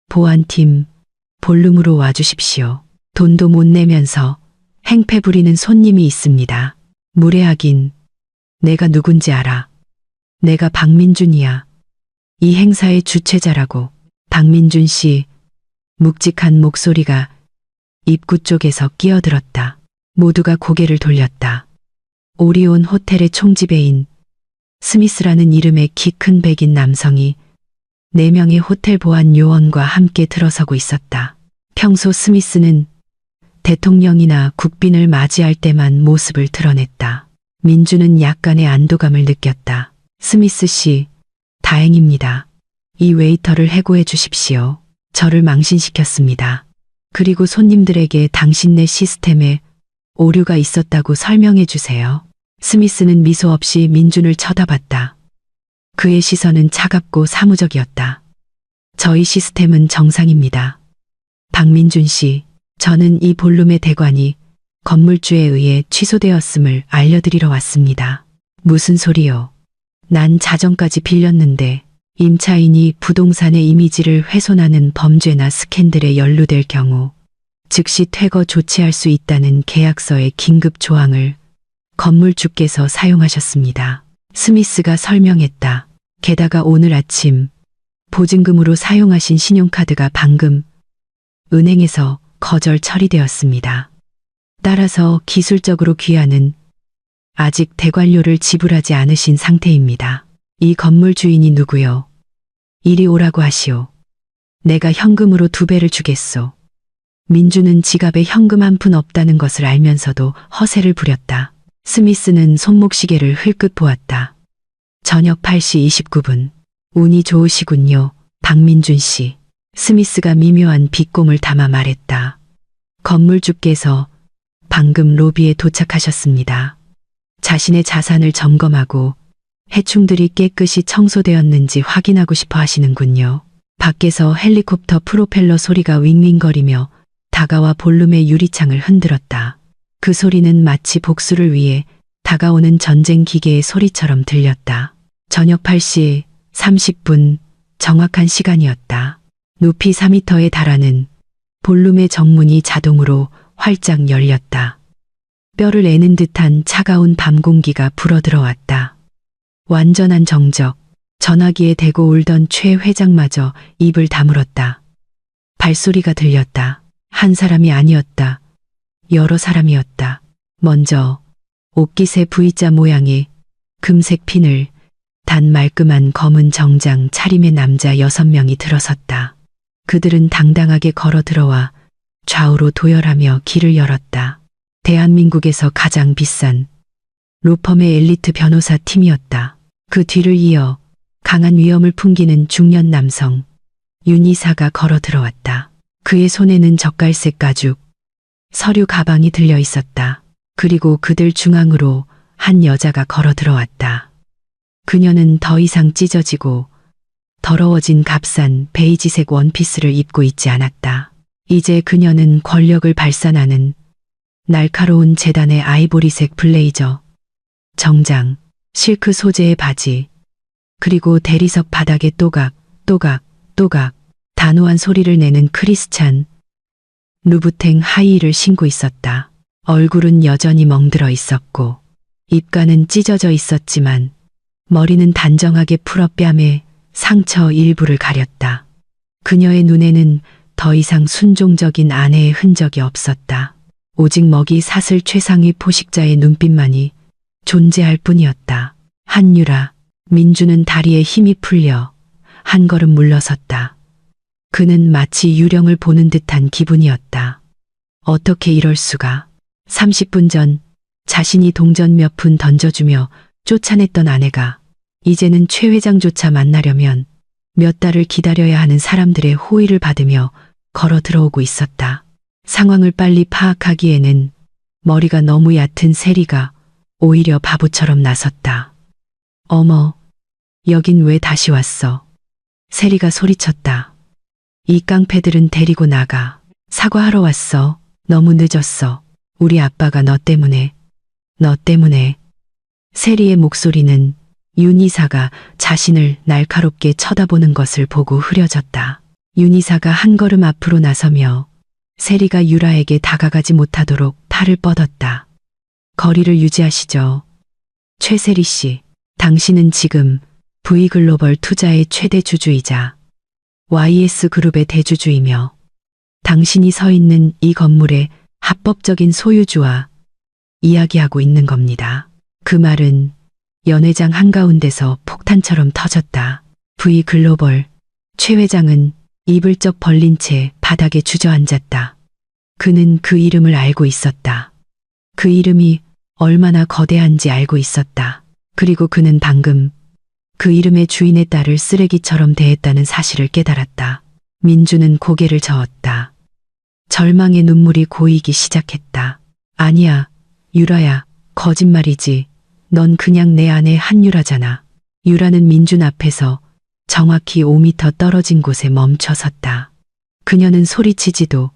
보안팀, 볼룸으로 와주십시오. 돈도 못 내면서 행패 부리는 손님이 있습니다. 무례하긴. 내가 누군지 알아. 내가 박민준이야. 이 행사의 주최자라고. 박민준 씨. 묵직한 목소리가 입구 쪽에서 끼어들었다. 모두가 고개를 돌렸다. 오리온 호텔의 총지배인 스미스라는 이름의 키 큰 백인 남성이 4명의 호텔 보안 요원과 함께 들어서고 있었다. 평소 스미스는 대통령이나 국빈을 맞이할 때만 모습을 드러냈다. 민주는 약간의 안도감을 느꼈다. 스미스 씨, 다행입니다. 이 웨이터를 해고해 주십시오. 저를 망신시켰습니다. 그리고 손님들에게 당신네 시스템에 오류가 있었다고 설명해 주세요. 스미스는 미소 없이 민준을 쳐다봤다. 그의 시선은 차갑고 사무적이었다. 저희 시스템은 정상입니다. 박민준 씨, 저는 이 볼룸의 대관이 건물주에 의해 취소되었음을 알려드리러 왔습니다. 무슨 소리요? 난 자정까지 빌렸는데 임차인이 부동산의 이미지를 훼손하는 범죄나 스캔들에 연루될 경우 즉시 퇴거 조치할 수 있다는 계약서의 긴급 조항을 건물주께서 사용하셨습니다. 스미스가 설명했다. 게다가 오늘 아침 보증금으로 사용하신 신용카드가 방금 은행에서 거절 처리되었습니다. 따라서 기술적으로 귀환은 아직 대관료를 지불하지 않으신 상태입니다. 이 건물 주인이 누구요? 이리 오라고 하시오. 내가 현금으로 2배를 주겠소. 민주는 지갑에 현금 한 푼 없다는 것을 알면서도 허세를 부렸다. 스미스는 손목시계를 흘끗 보았다. 저녁 8시 29분. 운이 좋으시군요, 박민준 씨. 스미스가 미묘한 비꼼을 담아 말했다. 건물주께서 방금 로비에 도착하셨습니다. 자신의 자산을 점검하고 해충들이 깨끗이 청소되었는지 확인하고 싶어 하시는군요. 밖에서 헬리콥터 프로펠러 소리가 윙윙거리며 다가와 볼룸의 유리창을 흔들었다. 그 소리는 마치 복수를 위해 다가오는 전쟁 기계의 소리처럼 들렸다. 저녁 8시 30분 정확한 시간이었다. 높이 4m에 달하는 볼룸의 정문이 자동으로 활짝 열렸다. 뼈를 애는 듯한 차가운 밤 공기가 불어들어왔다. 완전한 정적. 전화기에 대고 울던 최 회장마저 입을 다물었다. 발소리가 들렸다. 한 사람이 아니었다. 여러 사람이었다. 먼저 옷깃의 V자 모양의 금색 핀을 단 말끔한 검은 정장 차림의 남자 6명이 들어섰다. 그들은 당당하게 걸어 들어와 좌우로 도열하며 길을 열었다. 대한민국에서 가장 비싼 로펌의 엘리트 변호사 팀이었다. 그 뒤를 이어 강한 위엄을 풍기는 중년 남성 윤이사가 걸어 들어왔다. 그의 손에는 젓갈색 가죽, 서류 가방이 들려 있었다. 그리고 그들 중앙으로 한 여자가 걸어 들어왔다. 그녀는 더 이상 찢어지고 더러워진 값싼 베이지색 원피스를 입고 있지 않았다. 이제 그녀는 권력을 발산하는 날카로운 재단의 아이보리색 블레이저, 정장, 실크 소재의 바지, 그리고 대리석 바닥에 또각, 또각, 또각 단호한 소리를 내는 크리스찬 루브탱 하이힐을 신고 있었다. 얼굴은 여전히 멍들어 있었고 입가는 찢어져 있었지만 머리는 단정하게 풀어 뺨에 상처 일부를 가렸다. 그녀의 눈에는 더 이상 순종적인 아내의 흔적이 없었다. 오직 먹이 사슬 최상위 포식자의 눈빛만이 존재할 뿐이었다. 한유라, 민주는 다리에 힘이 풀려 한 걸음 물러섰다. 그는 마치 유령을 보는 듯한 기분이었다. 어떻게 이럴 수가. 30분 전 자신이 동전 몇 푼 던져주며 쫓아냈던 아내가 이제는 최 회장조차 만나려면 몇 달을 기다려야 하는 사람들의 호의를 받으며 걸어 들어오고 있었다. 상황을 빨리 파악하기에는 머리가 너무 얕은 세리가 오히려 바보처럼 나섰다. 어머, 여긴 왜 다시 왔어? 세리가 소리쳤다. 이 깡패들은 데리고 나가. 사과하러 왔어. 너무 늦었어. 우리 아빠가 너 때문에. 세리의 목소리는 윤이사가 자신을 날카롭게 쳐다보는 것을 보고 흐려졌다. 윤이사가 한 걸음 앞으로 나서며 세리가 유라에게 다가가지 못하도록 팔을 뻗었다. 거리를 유지하시죠. 최세리 씨, 당신은 지금 V글로벌 투자의 최대 주주이자 YS그룹의 대주주이며 당신이 서 있는 이 건물의 합법적인 소유주와 이야기하고 있는 겁니다. 그 말은 연회장 한가운데서 폭탄처럼 터졌다. V글로벌 최 회장은 입을 쩍 벌린 채 바닥에 주저앉았다. 그는 그 이름을 알고 있었다. 그 이름이 얼마나 거대한지 알고 있었다. 그리고 그는 방금 그 이름의 주인의 딸을 쓰레기처럼 대했다는 사실을 깨달았다. 민주는 고개를 저었다. 절망의 눈물이 고이기 시작했다. 아니야, 유라야, 거짓말이지. 넌 그냥 내 아내 한유라잖아. 유라는 민준 앞에서 정확히 5미터 떨어진 곳에 멈춰 섰다. 그녀는 소리치지도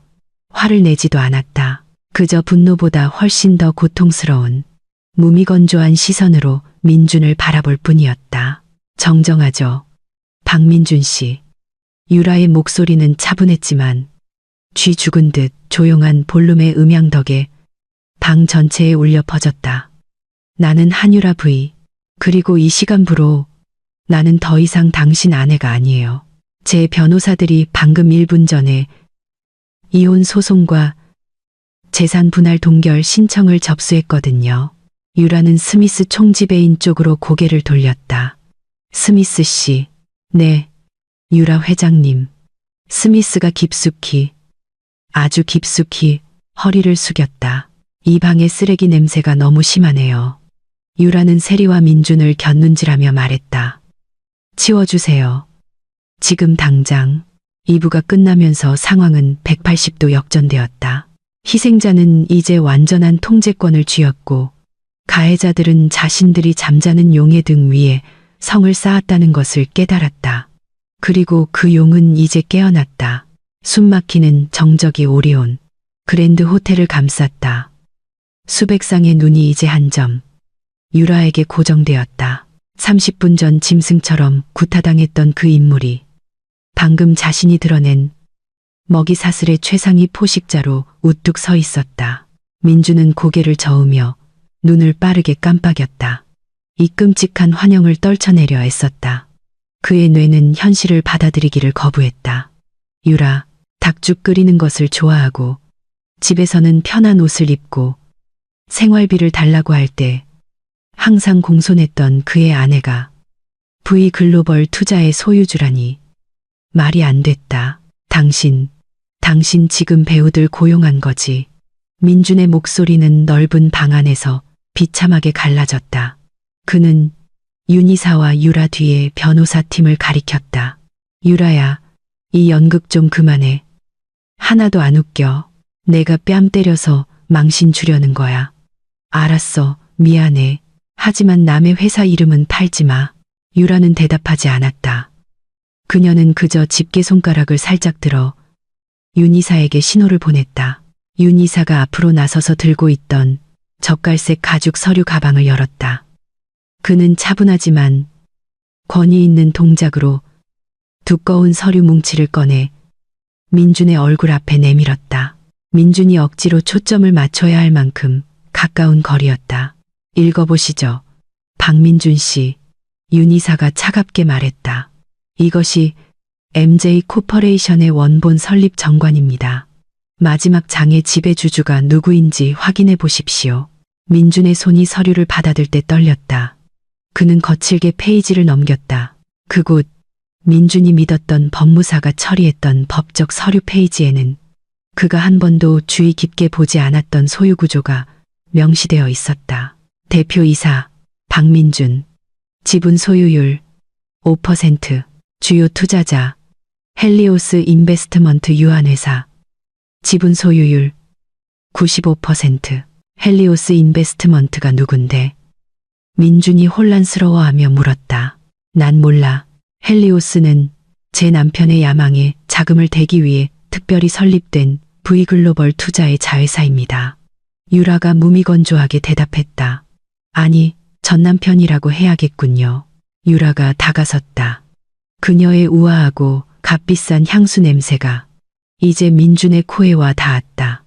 화를 내지도 않았다. 그저 분노보다 훨씬 더 고통스러운 무미건조한 시선으로 민준을 바라볼 뿐이었다. 정정하죠. 박민준 씨. 유라의 목소리는 차분했지만 쥐 죽은 듯 조용한 볼륨의 음향 덕에 방 전체에 울려 퍼졌다. 나는 한유라 V. 그리고 이 시간부로 나는 더 이상 당신 아내가 아니에요. 제 변호사들이 방금 1분 전에 이혼 소송과 재산 분할 동결 신청을 접수했거든요. 유라는 스미스 총지배인 쪽으로 고개를 돌렸다. 스미스 씨. 네. 유라 회장님. 스미스가 깊숙이, 아주 깊숙이 허리를 숙였다. 이 방의 쓰레기 냄새가 너무 심하네요. 유라는 세리와 민준을 곁눈질하며 말했다. 치워주세요. 지금 당장. 2부가 끝나면서 상황은 180도 역전되었다. 희생자는 이제 완전한 통제권을 쥐었고 가해자들은 자신들이 잠자는 용의 등 위에 성을 쌓았다는 것을 깨달았다. 그리고 그 용은 이제 깨어났다. 숨막히는 정적이 오리온 그랜드 호텔을 감쌌다. 수백 쌍의 눈이 이제 한 점 유라에게 고정되었다. 30분 전 짐승처럼 구타당했던 그 인물이 방금 자신이 드러낸 먹이 사슬의 최상위 포식자로 우뚝 서 있었다. 민주는 고개를 저으며 눈을 빠르게 깜빡였다. 이 끔찍한 환영을 떨쳐내려 애썼다. 그의 뇌는 현실을 받아들이기를 거부했다. 유라, 닭죽 끓이는 것을 좋아하고 집에서는 편한 옷을 입고 생활비를 달라고 할 때 항상 공손했던 그의 아내가 V글로벌 투자의 소유주라니 말이 안 됐다. 당신 지금 배우들 고용한 거지. 민준의 목소리는 넓은 방 안에서 비참하게 갈라졌다. 그는 윤이사와 유라 뒤에 변호사 팀을 가리켰다. 유라야, 이 연극 좀 그만해. 하나도 안 웃겨. 내가 뺨 때려서 망신 주려는 거야. 알았어, 미안해. 하지만 남의 회사 이름은 팔지 마. 유라는 대답하지 않았다. 그녀는 그저 집게 손가락을 살짝 들어 윤이사에게 신호를 보냈다. 윤이사가 앞으로 나서서 들고 있던 젓갈색 가죽 서류 가방을 열었다. 그는 차분하지만 권위 있는 동작으로 두꺼운 서류 뭉치를 꺼내 민준의 얼굴 앞에 내밀었다. 민준이 억지로 초점을 맞춰야 할 만큼 가까운 거리였다. 읽어보시죠. 박민준 씨. 윤이사가 차갑게 말했다. 이것이 MJ 코퍼레이션의 원본 설립 정관입니다. 마지막 장의 지배주주가 누구인지 확인해 보십시오. 민준의 손이 서류를 받아들 때 떨렸다. 그는 거칠게 페이지를 넘겼다. 그곳 민준이 믿었던 법무사가 처리했던 법적 서류 페이지에는 그가 한 번도 주의 깊게 보지 않았던 소유구조가 명시되어 있었다. 대표이사 박민준, 지분 소유율 5%, 주요 투자자 헬리오스 인베스트먼트 유한회사, 지분 소유율 95%. 헬리오스 인베스트먼트가 누군데? 민준이 혼란스러워하며 물었다. 난 몰라. 헬리오스는 제 남편의 야망에 자금을 대기 위해 특별히 설립된 V글로벌 투자의 자회사입니다. 유라가 무미건조하게 대답했다. 아니, 전 남편이라고 해야겠군요. 유라가 다가섰다. 그녀의 우아하고 값비싼 향수 냄새가 이제 민준의 코에 와 닿았다.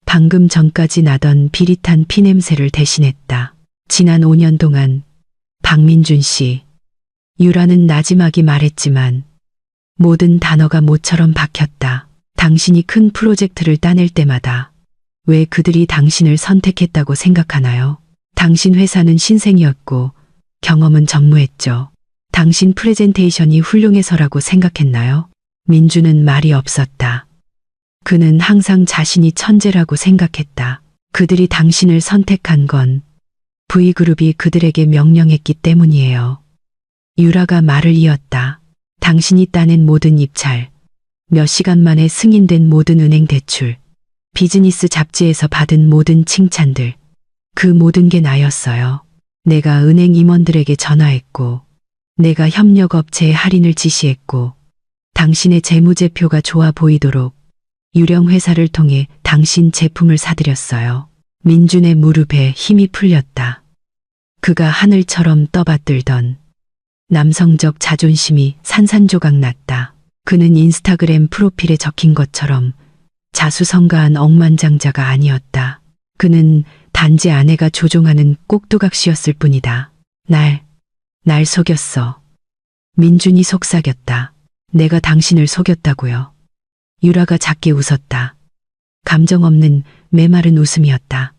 방금 전까지 나던 비릿한 피냄새를 대신했다. 지난 5년 동안 박민준 씨, 유라는 나지막이 말했지만 모든 단어가 모처럼 박혔다. 당신이 큰 프로젝트를 따낼 때마다 왜 그들이 당신을 선택했다고 생각하나요? 당신 회사는 신생이었고 경험은 전무했죠. 당신 프레젠테이션이 훌륭해서라고 생각했나요? 민준은 말이 없었다. 그는 항상 자신이 천재라고 생각했다. 그들이 당신을 선택한 건 V그룹이 그들에게 명령했기 때문이에요. 유라가 말을 이었다. 당신이 따낸 모든 입찰, 몇 시간 만에 승인된 모든 은행 대출, 비즈니스 잡지에서 받은 모든 칭찬들, 그 모든 게 나였어요. 내가 은행 임원들에게 전화했고, 내가 협력업체에 할인을 지시했고, 당신의 재무제표가 좋아 보이도록 유령 회사를 통해 당신 제품을 사들였어요. 민준의 무릎에 힘이 풀렸다. 그가 하늘처럼 떠받들던 남성적 자존심이 산산조각 났다. 그는 인스타그램 프로필에 적힌 것처럼 자수성가한 억만장자가 아니었다. 그는 단지 아내가 조종하는 꼭두각시였을 뿐이다. 날 속였어. 민준이 속삭였다. 내가 당신을 속였다고요. 유라가 작게 웃었다. 감정 없는 메마른 웃음이었다.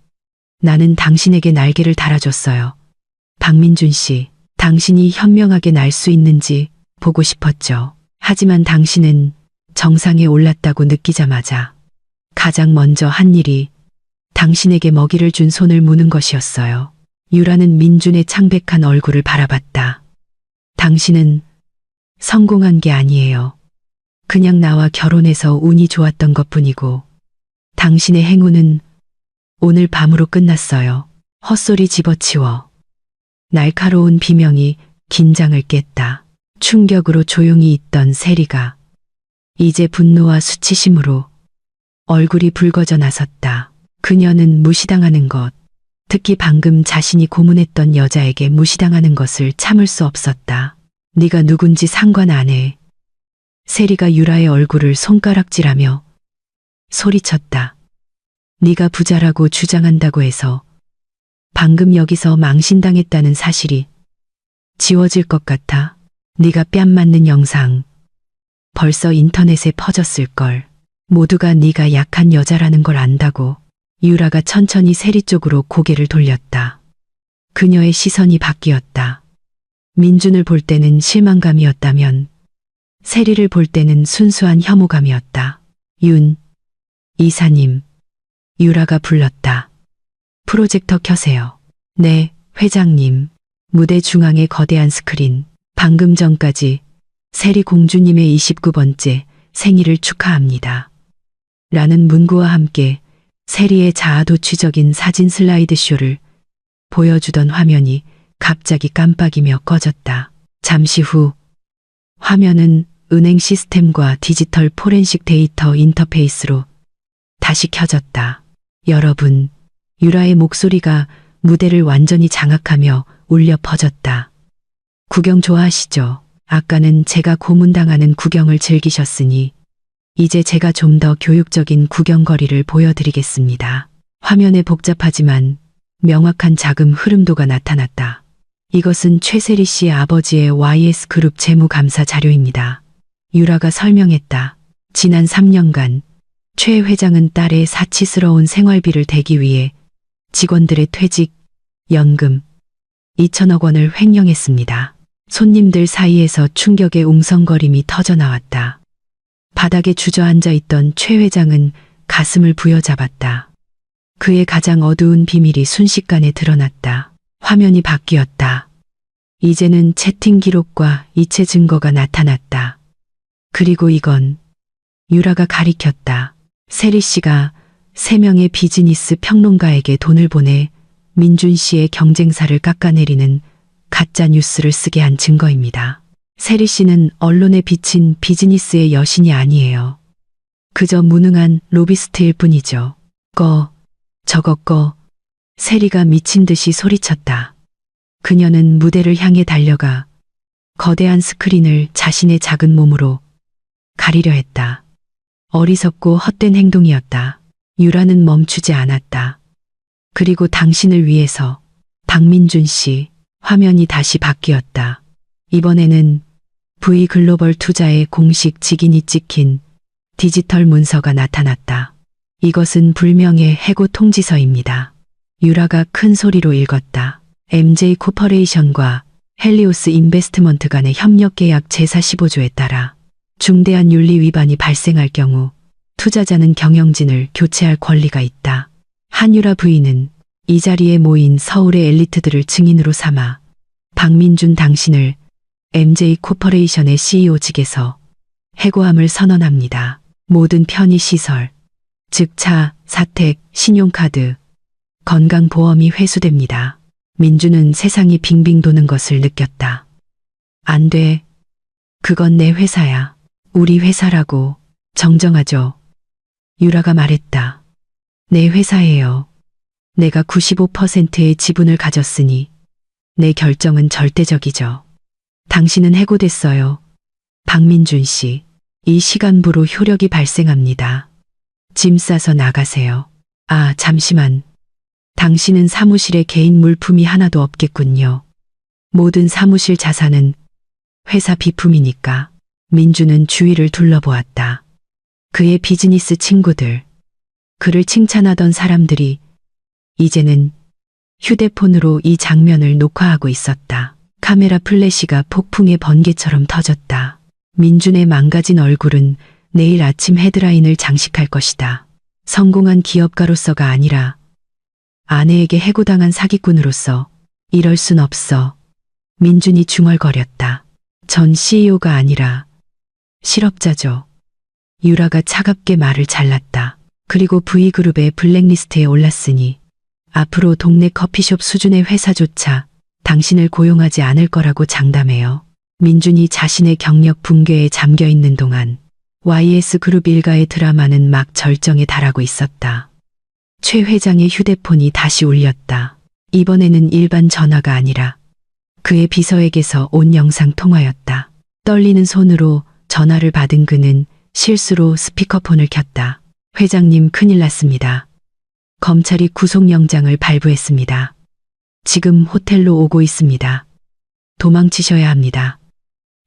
나는 당신에게 날개를 달아줬어요. 박민준 씨, 당신이 현명하게 날 수 있는지 보고 싶었죠. 하지만 당신은 정상에 올랐다고 느끼자마자 가장 먼저 한 일이 당신에게 먹이를 준 손을 무는 것이었어요. 유라는 민준의 창백한 얼굴을 바라봤다. 당신은 성공한 게 아니에요. 그냥 나와 결혼해서 운이 좋았던 것뿐이고 당신의 행운은 오늘 밤으로 끝났어요. 헛소리 집어치워. 날카로운 비명이 긴장을 깼다. 충격으로 조용히 있던 세리가 이제 분노와 수치심으로 얼굴이 붉어져 나섰다. 그녀는 무시당하는 것, 특히 방금 자신이 고문했던 여자에게 무시당하는 것을 참을 수 없었다. 네가 누군지 상관 안 해. 세리가 유라의 얼굴을 손가락질하며 소리쳤다. 네가 부자라고 주장한다고 해서 방금 여기서 망신당했다는 사실이 지워질 것 같아. 네가 뺨 맞는 영상 벌써 인터넷에 퍼졌을걸. 모두가 네가 약한 여자라는 걸 안다고. 유라가 천천히 세리 쪽으로 고개를 돌렸다. 그녀의 시선이 바뀌었다. 민준을 볼 때는 실망감이었다면 세리를 볼 때는 순수한 혐오감이었다. 이사님. 유라가 불렀다. 프로젝터 켜세요. 네, 회장님. 무대 중앙의 거대한 스크린. 방금 전까지 세리 공주님의 29번째 생일을 축하합니다. 라는 문구와 함께 세리의 자아도취적인 사진 슬라이드쇼를 보여주던 화면이 갑자기 깜빡이며 꺼졌다. 잠시 후 화면은 은행 시스템과 디지털 포렌식 데이터 인터페이스로 다시 켜졌다. 여러분, 유라의 목소리가 무대를 완전히 장악하며 울려 퍼졌다. 구경 좋아하시죠? 아까는 제가 고문당하는 구경을 즐기셨으니 이제 제가 좀 더 교육적인 구경거리를 보여드리겠습니다. 화면에 복잡하지만 명확한 자금 흐름도가 나타났다. 이것은 최세리 씨의 아버지의 YS그룹 재무감사 자료입니다. 유라가 설명했다. 지난 3년간 최 회장은 딸의 사치스러운 생활비를 대기 위해 직원들의 퇴직, 연금, 2천억 원을 횡령했습니다. 손님들 사이에서 충격의 웅성거림이 터져 나왔다. 바닥에 주저앉아 있던 최 회장은 가슴을 부여잡았다. 그의 가장 어두운 비밀이 순식간에 드러났다. 화면이 바뀌었다. 이제는 채팅 기록과 이체 증거가 나타났다. 그리고 이건 유라가 가리켰다. 세리 씨가 3명의 비즈니스 평론가에게 돈을 보내 민준 씨의 경쟁사를 깎아내리는 가짜 뉴스를 쓰게 한 증거입니다. 세리 씨는 언론에 비친 비즈니스의 여신이 아니에요. 그저 무능한 로비스트일 뿐이죠. 저거 세리가 미친 듯이 소리쳤다. 그녀는 무대를 향해 달려가 거대한 스크린을 자신의 작은 몸으로 가리려 했다. 어리석고 헛된 행동이었다. 유라는 멈추지 않았다. 그리고 당신을 위해서 박민준 씨. 화면이 다시 바뀌었다. 이번에는 V글로벌 투자의 공식 직인이 찍힌 디지털 문서가 나타났다. 이것은 불명예 해고 통지서입니다. 유라가 큰 소리로 읽었다. MJ 코퍼레이션과 헬리오스 인베스트먼트 간의 협력 계약 제45조에 따라 중대한 윤리 위반이 발생할 경우 투자자는 경영진을 교체할 권리가 있다. 한유라 부인은 이 자리에 모인 서울의 엘리트들을 증인으로 삼아 박민준 당신을 MJ 코퍼레이션의 CEO직에서 해고함을 선언합니다. 모든 편의시설, 즉 차, 사택, 신용카드, 건강보험이 회수됩니다. 민준은 세상이 빙빙 도는 것을 느꼈다. 안 돼. 그건 내 회사야. 우리 회사라고 정정하죠. 유라가 말했다. 내 회사예요. 내가 95%의 지분을 가졌으니 내 결정은 절대적이죠. 당신은 해고됐어요. 박민준 씨, 이 시간부로 효력이 발생합니다. 짐 싸서 나가세요. 아, 잠시만. 당신은 사무실에 개인 물품이 하나도 없겠군요. 모든 사무실 자산은 회사 비품이니까. 민주는 주위를 둘러보았다. 그의 비즈니스 친구들, 그를 칭찬하던 사람들이 이제는 휴대폰으로 이 장면을 녹화하고 있었다. 카메라 플래시가 폭풍의 번개처럼 터졌다. 민준의 망가진 얼굴은 내일 아침 헤드라인을 장식할 것이다. 성공한 기업가로서가 아니라 아내에게 해고당한 사기꾼으로서 이럴 순 없어. 민준이 중얼거렸다. 전 CEO가 아니라 실업자죠. 유라가 차갑게 말을 잘랐다. 그리고 V그룹의 블랙리스트에 올랐으니 앞으로 동네 커피숍 수준의 회사조차 당신을 고용하지 않을 거라고 장담해요. 민준이 자신의 경력 붕괴에 잠겨 있는 동안 YS그룹 일가의 드라마는 막 절정에 달하고 있었다. 최 회장의 휴대폰이 다시 울렸다. 이번에는 일반 전화가 아니라 그의 비서에게서 온 영상 통화였다. 떨리는 손으로 전화를 받은 그는 실수로 스피커폰을 켰다. 회장님, 큰일 났습니다. 검찰이 구속영장을 발부했습니다. 지금 호텔로 오고 있습니다. 도망치셔야 합니다.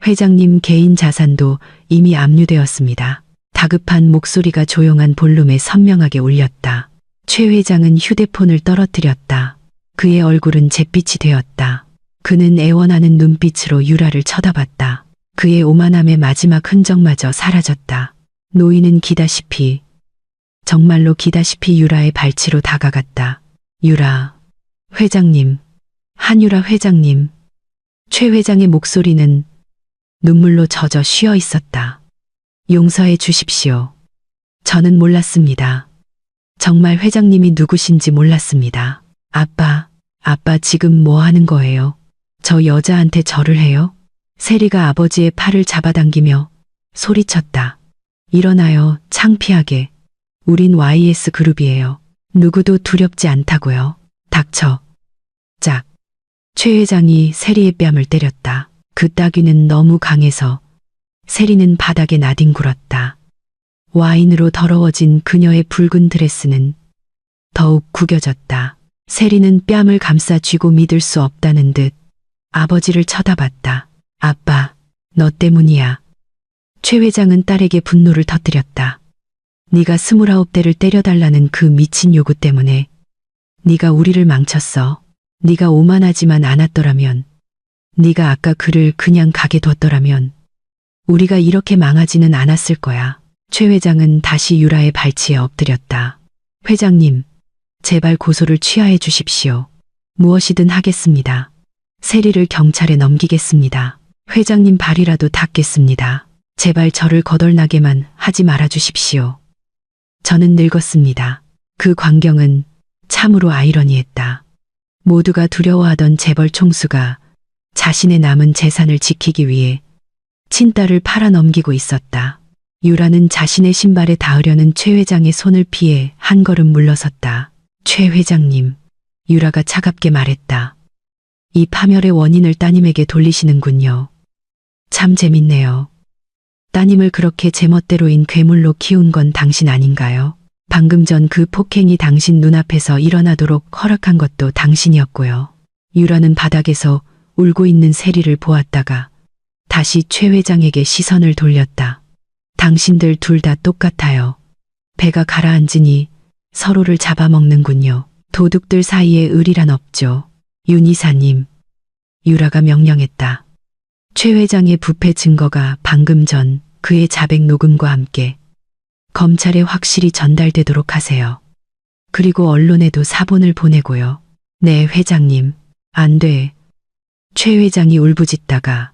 회장님 개인 자산도 이미 압류되었습니다. 다급한 목소리가 조용한 볼륨에 선명하게 울렸다. 최 회장은 휴대폰을 떨어뜨렸다. 그의 얼굴은 잿빛이 되었다. 그는 애원하는 눈빛으로 유라를 쳐다봤다. 그의 오만함의 마지막 흔적마저 사라졌다. 노인은 기다시피, 정말로 기다시피 유라의 발치로 다가갔다. 유라, 회장님, 한유라 회장님. 최 회장의 목소리는 눈물로 젖어 쉬어 있었다. 용서해 주십시오. 저는 몰랐습니다. 정말 회장님이 누구신지 몰랐습니다. 아빠 지금 뭐 하는 거예요? 저 여자한테 절을 해요? 세리가 아버지의 팔을 잡아당기며 소리쳤다. 일어나요, 창피하게. 우린 YS그룹이에요. 누구도 두렵지 않다고요. 닥쳐. 짝. 최 회장이 세리의 뺨을 때렸다. 그 따귀는 너무 강해서 세리는 바닥에 나뒹굴었다. 와인으로 더러워진 그녀의 붉은 드레스는 더욱 구겨졌다. 세리는 뺨을 감싸 쥐고 믿을 수 없다는 듯 아버지를 쳐다봤다. 아빠, 너 때문이야. 최 회장은 딸에게 분노를 터뜨렸다. 네가 29대를 때려달라는 그 미친 요구 때문에 네가 우리를 망쳤어. 네가 오만하지만 않았더라면, 네가 아까 그를 그냥 가게 뒀더라면 우리가 이렇게 망하지는 않았을 거야. 최 회장은 다시 유라의 발치에 엎드렸다. 회장님, 제발 고소를 취하해 주십시오. 무엇이든 하겠습니다. 세리를 경찰에 넘기겠습니다. 회장님 발이라도 닦겠습니다. 제발 저를 거덜나게만 하지 말아 주십시오. 저는 늙었습니다. 그 광경은 참으로 아이러니했다. 모두가 두려워하던 재벌 총수가 자신의 남은 재산을 지키기 위해 친딸을 팔아넘기고 있었다. 유라는 자신의 신발에 닿으려는 최 회장의 손을 피해 한 걸음 물러섰다. 최 회장님, 유라가 차갑게 말했다. 이 파멸의 원인을 따님에게 돌리시는군요. 참 재밌네요. 따님을 그렇게 제멋대로인 괴물로 키운 건 당신 아닌가요? 방금 전 그 폭행이 당신 눈앞에서 일어나도록 허락한 것도 당신이었고요. 유라는 바닥에서 울고 있는 세리를 보았다가 다시 최 회장에게 시선을 돌렸다. 당신들 둘 다 똑같아요. 배가 가라앉으니 서로를 잡아먹는군요. 도둑들 사이에 의리란 없죠. 윤 이사님, 유라가 명령했다. 최 회장의 부패 증거가 방금 전 그의 자백 녹음과 함께 검찰에 확실히 전달되도록 하세요. 그리고 언론에도 사본을 보내고요. 네, 회장님. 안 돼. 최 회장이 울부짖다가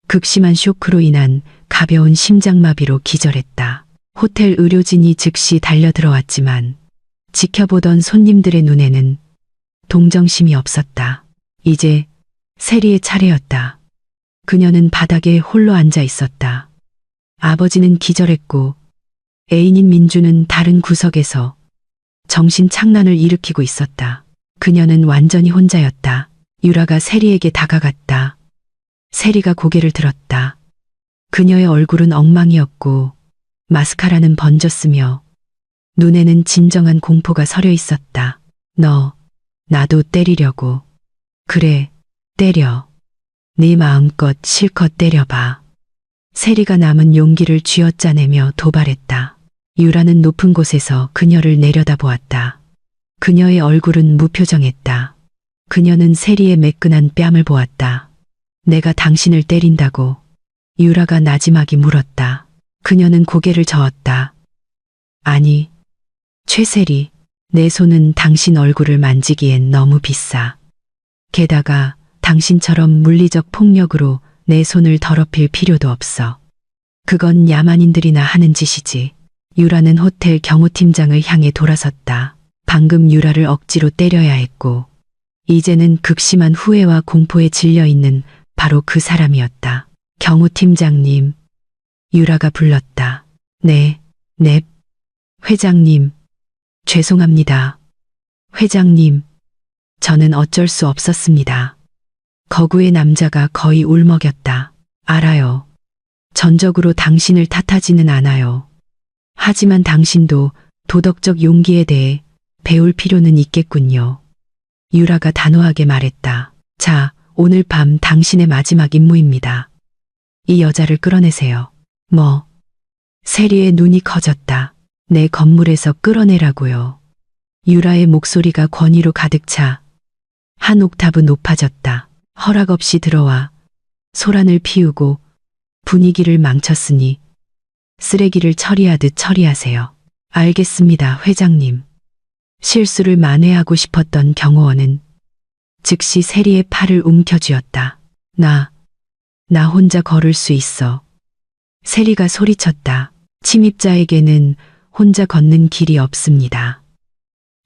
극심한 쇼크로 인한 가벼운 심장마비로 기절했다. 호텔 의료진이 즉시 달려들어왔지만 지켜보던 손님들의 눈에는 동정심이 없었다. 이제 세리의 차례였다. 그녀는 바닥에 홀로 앉아 있었다. 아버지는 기절했고 애인인 민주는 다른 구석에서 정신 착란을 일으키고 있었다. 그녀는 완전히 혼자였다. 유라가 세리에게 다가갔다. 세리가 고개를 들었다. 그녀의 얼굴은 엉망이었고 마스카라는 번졌으며 눈에는 진정한 공포가 서려 있었다. 너, 나도 때리려고. 그래, 때려. 네 마음껏 실컷 때려봐. 세리가 남은 용기를 쥐어짜내며 도발했다. 유라는 높은 곳에서 그녀를 내려다보았다. 그녀의 얼굴은 무표정했다. 그녀는 세리의 매끈한 뺨을 보았다. 내가 당신을 때린다고. 유라가 나지막이 물었다. 그녀는 고개를 저었다. 아니, 최세리, 내 손은 당신 얼굴을 만지기엔 너무 비싸. 게다가 당신처럼 물리적 폭력으로 내 손을 더럽힐 필요도 없어. 그건 야만인들이나 하는 짓이지. 유라는 호텔 경호팀장을 향해 돌아섰다. 방금 유라를 억지로 때려야 했고 이제는 극심한 후회와 공포에 질려 있는 바로 그 사람이었다. 경호팀장님, 유라가 불렀다. 네, 회장님, 죄송합니다. 회장님, 저는 어쩔 수 없었습니다. 거구의 남자가 거의 울먹였다. 알아요. 전적으로 당신을 탓하지는 않아요. 하지만 당신도 도덕적 용기에 대해 배울 필요는 있겠군요. 유라가 단호하게 말했다. 자, 오늘 밤 당신의 마지막 임무입니다. 이 여자를 끌어내세요. 뭐? 세리의 눈이 커졌다. 내 건물에서 끌어내라고요. 유라의 목소리가 권위로 가득 차 한 옥타브 높아졌다. 허락 없이 들어와 소란을 피우고 분위기를 망쳤으니 쓰레기를 처리하듯 처리하세요. 알겠습니다, 회장님. 실수를 만회하고 싶었던 경호원은 즉시 세리의 팔을 움켜쥐었다. 나 혼자 걸을 수 있어. 세리가 소리쳤다. 침입자에게는 혼자 걷는 길이 없습니다.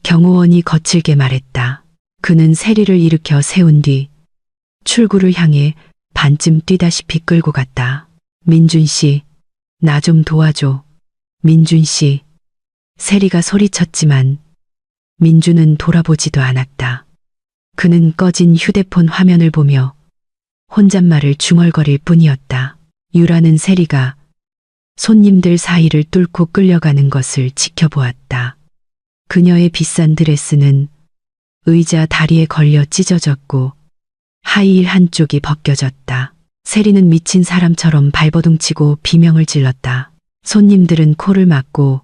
경호원이 거칠게 말했다. 그는 세리를 일으켜 세운 뒤 출구를 향해 반쯤 뛰다시피 끌고 갔다. 민준 씨, 나 좀 도와줘. 민준 씨. 세리가 소리쳤지만 민준은 돌아보지도 않았다. 그는 꺼진 휴대폰 화면을 보며 혼잣말을 중얼거릴 뿐이었다. 유라는 세리가 손님들 사이를 뚫고 끌려가는 것을 지켜보았다. 그녀의 비싼 드레스는 의자 다리에 걸려 찢어졌고 하이힐 한쪽이 벗겨졌다. 세리는 미친 사람처럼 발버둥치고 비명을 질렀다. 손님들은 코를 막고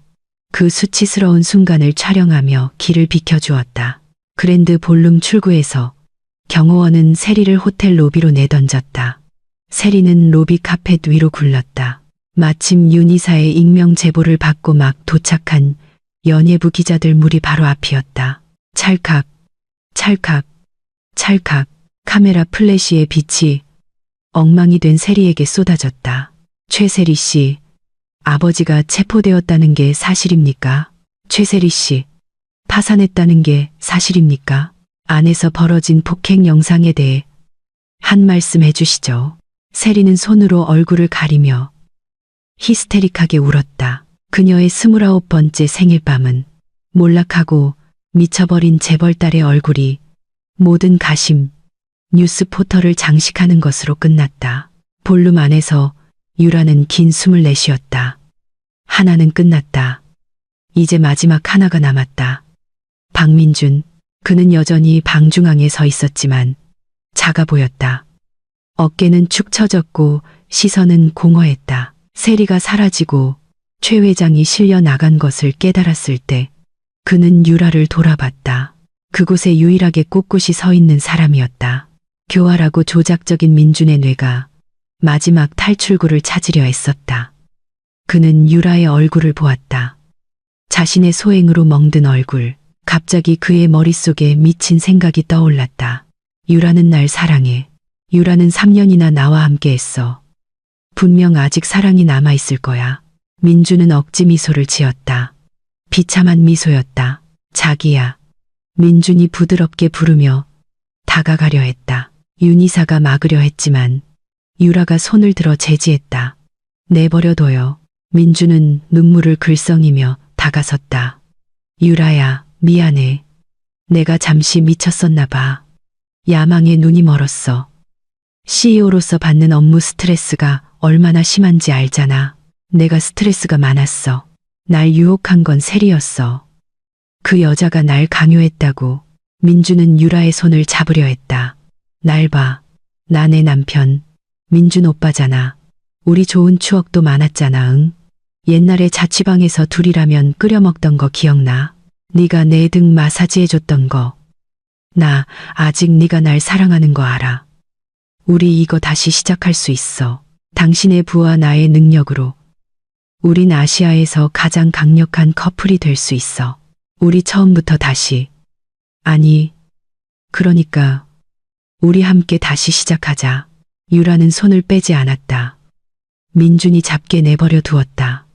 그 수치스러운 순간을 촬영하며 길을 비켜주었다. 그랜드 볼룸 출구에서 경호원은 세리를 호텔 로비로 내던졌다. 세리는 로비 카펫 위로 굴렀다. 마침 윤이사의 익명 제보를 받고 막 도착한 연예부 기자들 무리 바로 앞이었다. 찰칵, 찰칵, 찰칵. 카메라 플래시의 빛이 엉망이 된 세리에게 쏟아졌다. 최세리 씨, 아버지가 체포되었다는 게 사실입니까? 최세리 씨, 파산했다는 게 사실입니까? 안에서 벌어진 폭행 영상에 대해 한 말씀 해주시죠. 세리는 손으로 얼굴을 가리며 히스테릭하게 울었다. 그녀의 29번째 생일밤은 몰락하고 미쳐버린 재벌딸의 얼굴이 모든 가심, 뉴스 포털을 장식하는 것으로 끝났다. 볼룸 안에서 유라는 긴 숨을 내쉬었다. 하나는 끝났다. 이제 마지막 하나가 남았다. 박민준, 그는 여전히 방 중앙에 서 있었지만 작아 보였다. 어깨는 축 처졌고 시선은 공허했다. 세리가 사라지고 최 회장이 실려 나간 것을 깨달았을 때 그는 유라를 돌아봤다. 그곳에 유일하게 꼿꼿이 서 있는 사람이었다. 교활하고 조작적인 민준의 뇌가 마지막 탈출구를 찾으려 애썼다. 그는 유라의 얼굴을 보았다. 자신의 소행으로 멍든 얼굴. 갑자기 그의 머릿속에 미친 생각이 떠올랐다. 유라는 날 사랑해. 유라는 3년이나 나와 함께 했어. 분명 아직 사랑이 남아있을 거야. 민준은 억지 미소를 지었다. 비참한 미소였다. 자기야. 민준이 부드럽게 부르며 다가가려 했다. 윤이사가 막으려 했지만 유라가 손을 들어 제지했다. 내버려둬요. 민준은 눈물을 글썽이며 다가섰다. 유라야, 미안해. 내가 잠시 미쳤었나 봐. 야망에 눈이 멀었어. CEO로서 받는 업무 스트레스가 얼마나 심한지 알잖아. 내가 스트레스가 많았어. 날 유혹한 건 세리였어. 그 여자가 날 강요했다고. 민준은 유라의 손을 잡으려 했다. 날 봐. 나 내 남편. 민준 오빠잖아. 우리 좋은 추억도 많았잖아, 응? 옛날에 자취방에서 둘이라면 끓여 먹던 거 기억나? 네가 내 등 마사지 해줬던 거. 나 아직 네가 날 사랑하는 거 알아. 우리 이거 다시 시작할 수 있어. 당신의 부와 나의 능력으로. 우린 아시아에서 가장 강력한 커플이 될 수 있어. 우리 처음부터 다시. 아니, 그러니까 우리 함께 다시 시작하자. 유라는 손을 빼지 않았다. 민준이 잡게 내버려 두었다.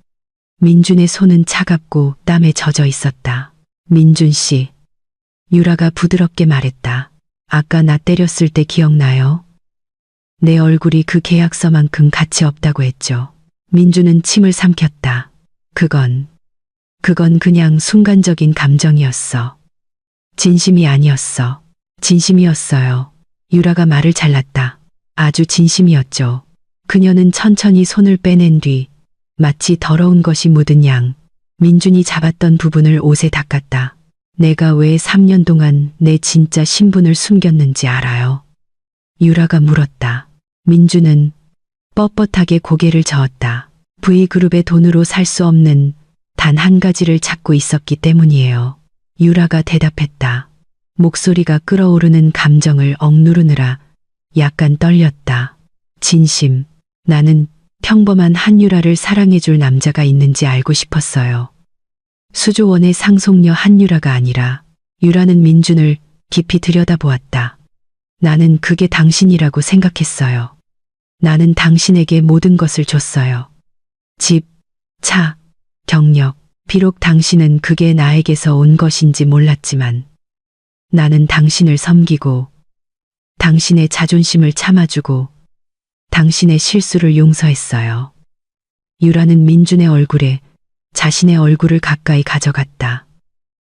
민준의 손은 차갑고 땀에 젖어 있었다. 민준 씨. 유라가 부드럽게 말했다. 아까 나 때렸을 때 기억나요? 내 얼굴이 그 계약서만큼 가치 없다고 했죠. 민준은 침을 삼켰다. 그건 그냥 순간적인 감정이었어. 진심이 아니었어. 진심이었어요. 유라가 말을 잘랐다. 아주 진심이었죠. 그녀는 천천히 손을 빼낸 뒤 마치 더러운 것이 묻은 양 민준이 잡았던 부분을 옷에 닦았다. 내가 왜 3년 동안 내 진짜 신분을 숨겼는지 알아요? 유라가 물었다. 민준은 뻣뻣하게 고개를 저었다. V그룹의 돈으로 살 수 없는 단 한 가지를 찾고 있었기 때문이에요. 유라가 대답했다. 목소리가 끓어오르는 감정을 억누르느라 약간 떨렸다. 진심. 나는 평범한 한유라를 사랑해줄 남자가 있는지 알고 싶었어요. 수조원의 상속녀 한유라가 아니라. 유라는 민준을 깊이 들여다보았다. 나는 그게 당신이라고 생각했어요. 나는 당신에게 모든 것을 줬어요. 집, 차, 경력. 비록 당신은 그게 나에게서 온 것인지 몰랐지만 나는 당신을 섬기고 당신의 자존심을 참아주고 당신의 실수를 용서했어요. 유라는 민준의 얼굴에 자신의 얼굴을 가까이 가져갔다.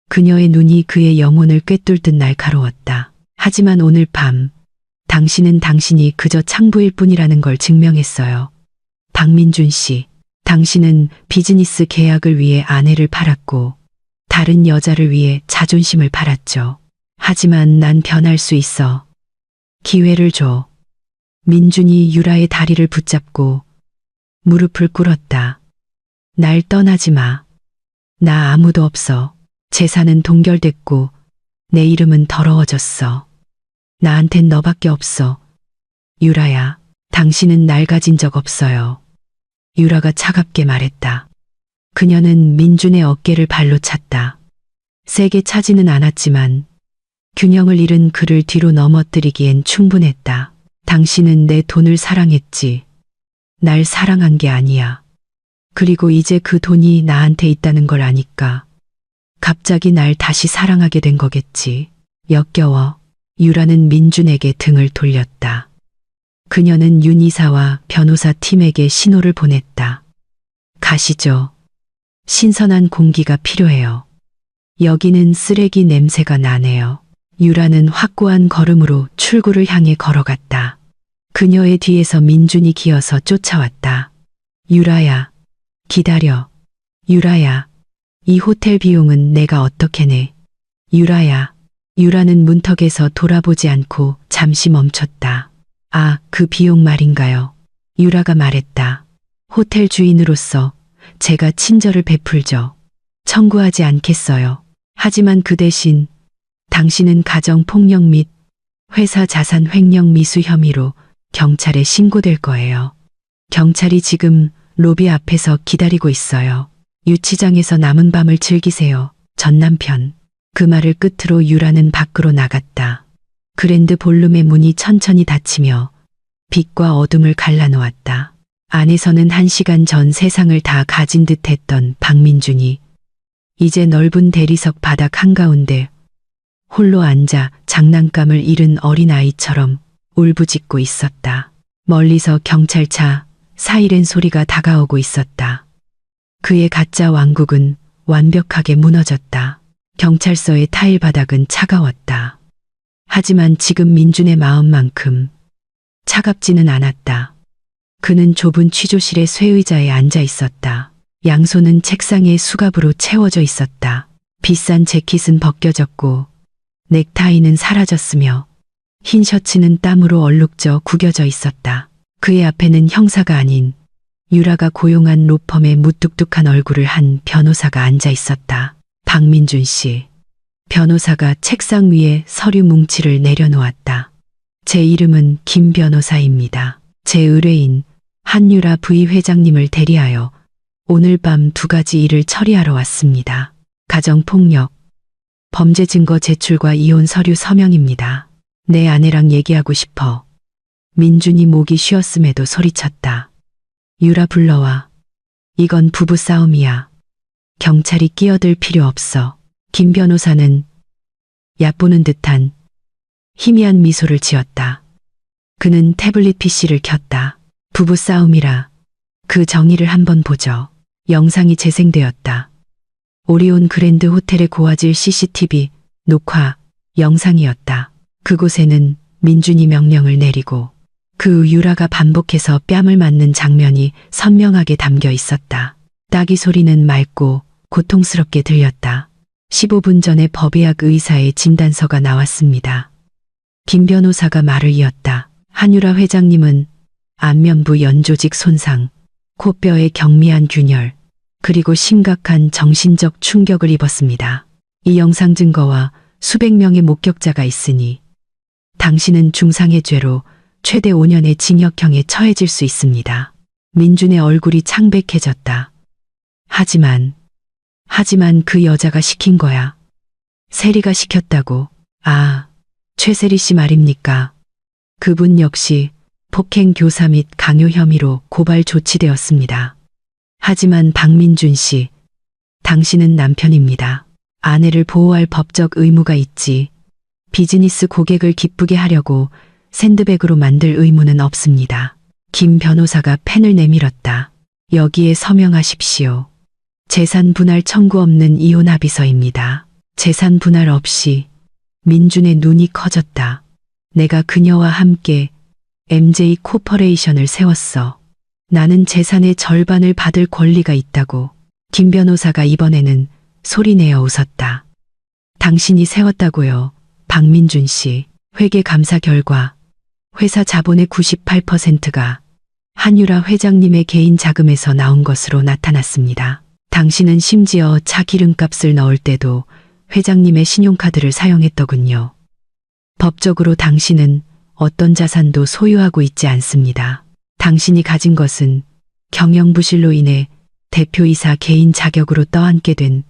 그녀의 눈이 그의 영혼을 꿰뚫듯 날카로웠다. 하지만 오늘 밤 당신은 당신이 그저 창부일 뿐이라는 걸 증명했어요. 박민준 씨, 당신은 비즈니스 계약을 위해 아내를 팔았고 다른 여자를 위해 자존심을 팔았죠. 하지만 난 변할 수 있어. 기회를 줘. 민준이 유라의 다리를 붙잡고 무릎을 꿇었다. 날 떠나지 마. 나 아무도 없어. 재산은 동결됐고 내 이름은 더러워졌어. 나한텐 너밖에 없어. 유라야, 당신은 날 가진 적 없어요. 유라가 차갑게 말했다. 그녀는 민준의 어깨를 발로 찼다. 세게 차지는 않았지만 균형을 잃은 그를 뒤로 넘어뜨리기엔 충분했다. 당신은 내 돈을 사랑했지. 날 사랑한 게 아니야. 그리고 이제 그 돈이 나한테 있다는 걸 아니까 갑자기 날 다시 사랑하게 된 거겠지. 역겨워. 유라는 민준에게 등을 돌렸다. 그녀는 윤 이사와 변호사 팀에게 신호를 보냈다. 가시죠. 신선한 공기가 필요해요. 여기는 쓰레기 냄새가 나네요. 유라는 확고한 걸음으로 출구를 향해 걸어갔다. 그녀의 뒤에서 민준이 기어서 쫓아왔다. 유라야, 기다려. 유라야, 이 호텔 비용은 내가 어떻게 내? 유라야. 유라는 문턱에서 돌아보지 않고 잠시 멈췄다. 아, 그 비용 말인가요? 유라가 말했다. 호텔 주인으로서 제가 친절을 베풀죠. 청구하지 않겠어요. 하지만 그 대신 당신은 가정폭력 및 회사 자산 횡령 미수 혐의로 경찰에 신고될 거예요. 경찰이 지금 로비 앞에서 기다리고 있어요. 유치장에서 남은 밤을 즐기세요. 전 남편. 그 말을 끝으로 유라는 밖으로 나갔다. 그랜드 볼룸의 문이 천천히 닫히며 빛과 어둠을 갈라놓았다. 안에서는 1시간 전 세상을 다 가진 듯 했던 박민준이 이제 넓은 대리석 바닥 한가운데 홀로 앉아 장난감을 잃은 어린아이처럼 울부짖고 있었다. 멀리서 경찰차 사이렌 소리가 다가오고 있었다. 그의 가짜 왕국은 완벽하게 무너졌다. 경찰서의 타일 바닥은 차가웠다. 하지만 지금 민준의 마음만큼 차갑지는 않았다. 그는 좁은 취조실의 쇠의자에 앉아 있었다. 양손은 책상에 수갑으로 채워져 있었다. 비싼 재킷은 벗겨졌고 넥타이는 사라졌으며 흰 셔츠는 땀으로 얼룩져 구겨져 있었다. 그의 앞에는 형사가 아닌 유라가 고용한 로펌의 무뚝뚝한 얼굴을 한 변호사가 앉아 있었다. 박민준 씨. 변호사가 책상 위에 서류 뭉치를 내려놓았다. 제 이름은 김 변호사입니다. 제 의뢰인 한유라 부회장님을 대리하여 오늘 밤 2가지 일을 처리하러 왔습니다. 가정폭력, 범죄 증거 제출과 이혼 서류 서명입니다. 내 아내랑 얘기하고 싶어. 민준이 목이 쉬었음에도 소리쳤다. 유라 불러와. 이건 부부싸움이야. 경찰이 끼어들 필요 없어. 김 변호사는 얕보는 듯한 희미한 미소를 지었다. 그는 태블릿 PC를 켰다. 부부싸움이라 그 정의를 한번 보죠. 영상이 재생되었다. 오리온 그랜드 호텔의 고화질 CCTV 녹화 영상이었다. 그곳에는 민준이 명령을 내리고 그 유라가 반복해서 뺨을 맞는 장면이 선명하게 담겨 있었다. 따기 소리는 맑고 고통스럽게 들렸다. 15분 전에 법의학 의사의 진단서가 나왔습니다. 김 변호사가 말을 이었다. 한유라 회장님은 안면부 연조직 손상, 코뼈의 경미한 균열, 그리고 심각한 정신적 충격을 입었습니다. 이 영상 증거와 수백 명의 목격자가 있으니 당신은 중상해 죄로 최대 5년의 징역형에 처해질 수 있습니다. 민준의 얼굴이 창백해졌다. 하지만 그 여자가 시킨 거야. 세리가 시켰다고. 아, 최세리 씨 말입니까? 그분 역시 폭행 교사 및 강요 혐의로 고발 조치되었습니다. 하지만 박민준 씨, 당신은 남편입니다. 아내를 보호할 법적 의무가 있지. 비즈니스 고객을 기쁘게 하려고 샌드백으로 만들 의무는 없습니다. 김 변호사가 펜을 내밀었다. 여기에 서명하십시오. 재산 분할 청구 없는 이혼 합의서입니다. 재산 분할 없이. 민준의 눈이 커졌다. 내가 그녀와 함께 MJ 코퍼레이션을 세웠어. 나는 재산의 절반을 받을 권리가 있다고. 김 변호사가 이번에는 소리내어 웃었다. 당신이 세웠다고요. 박민준 씨. 회계 감사 결과 회사 자본의 98%가 한유라 회장님의 개인 자금에서 나온 것으로 나타났습니다. 당신은 심지어 차 기름값을 넣을 때도 회장님의 신용카드를 사용했더군요. 법적으로 당신은 어떤 자산도 소유하고 있지 않습니다. 당신이 가진 것은 경영부실로 인해 대표이사 개인 자격으로 떠안게 된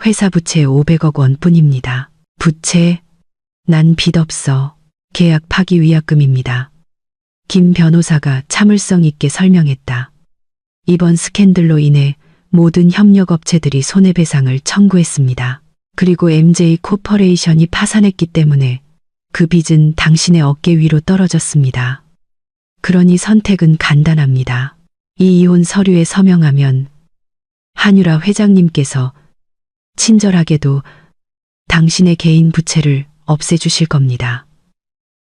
회사 부채 500억 원 뿐입니다. 부채? 난 빚 없어. 계약 파기 위약금입니다. 김 변호사가 참을성 있게 설명했다. 이번 스캔들로 인해 모든 협력업체들이 손해배상을 청구했습니다. 그리고 MJ 코퍼레이션이 파산했기 때문에 그 빚은 당신의 어깨 위로 떨어졌습니다. 그러니 선택은 간단합니다. 이 이혼 서류에 서명하면 한유라 회장님께서 친절하게도 당신의 개인 부채를 없애주실 겁니다.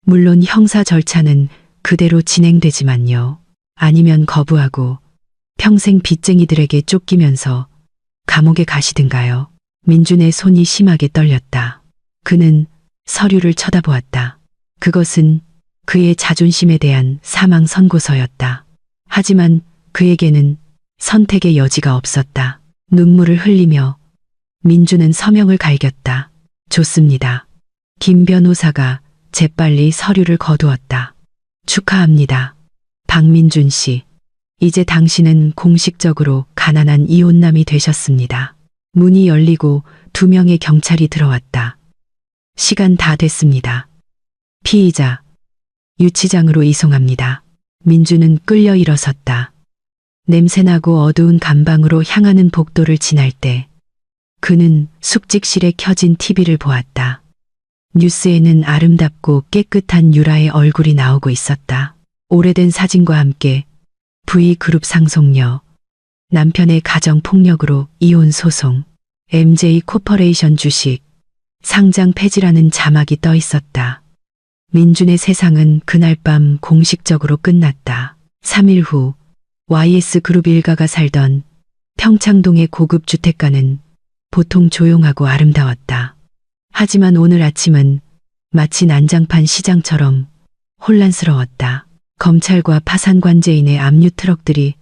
물론 형사 절차는 그대로 진행되지만요. 아니면 거부하고 평생 빚쟁이들에게 쫓기면서 감옥에 가시든가요. 민준의 손이 심하게 떨렸다. 그는 서류를 쳐다보았다. 그것은 그의 자존심에 대한 사망 선고서였다. 하지만 그에게는 선택의 여지가 없었다. 눈물을 흘리며 민준은 서명을 갈겼다. 좋습니다. 김 변호사가 재빨리 서류를 거두었다. 축하합니다. 박민준 씨. 이제 당신은 공식적으로 가난한 이혼남이 되셨습니다. 문이 열리고 2명의 경찰이 들어왔다. 시간 다 됐습니다. 피의자, 유치장으로 이송합니다. 민주는 끌려 일어섰다. 냄새나고 어두운 감방으로 향하는 복도를 지날 때 그는 숙직실에 켜진 TV를 보았다. 뉴스에는 아름답고 깨끗한 유라의 얼굴이 나오고 있었다. 오래된 사진과 함께 V그룹 상속녀, 남편의 가정폭력으로 이혼 소송, MJ 코퍼레이션 주식, 상장 폐지라는 자막이 떠 있었다. 민준의 세상은 그날 밤 공식적으로 끝났다. 3일 후 YS그룹 일가가 살던 평창동의 고급 주택가는 보통 조용하고 아름다웠다. 하지만 오늘 아침은 마치 난장판 시장처럼 혼란스러웠다. 검찰과 파산관제인의 압류 트럭들이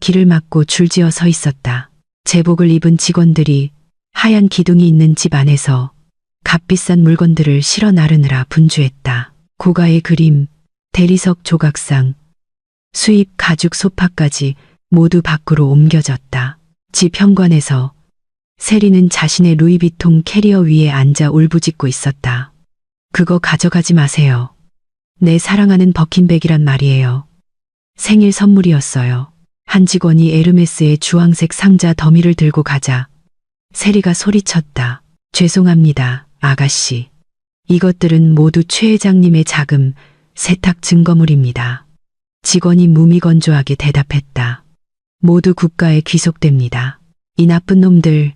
길을 막고 줄지어 서 있었다. 제복을 입은 직원들이 하얀 기둥이 있는 집 안에서 값비싼 물건들을 실어 나르느라 분주했다. 고가의 그림, 대리석 조각상, 수입 가죽 소파까지 모두 밖으로 옮겨졌다. 집 현관에서 세리는 자신의 루이비통 캐리어 위에 앉아 울부짖고 있었다. 그거 가져가지 마세요. 내 사랑하는 버킨백이란 말이에요. 생일 선물이었어요. 한 직원이 에르메스의 주황색 상자 더미를 들고 가자 세리가 소리쳤다. 죄송합니다, 아가씨. 이것들은 모두 최 회장님의 자금, 세탁 증거물입니다. 직원이 무미건조하게 대답했다. 모두 국가에 귀속됩니다. 이 나쁜 놈들,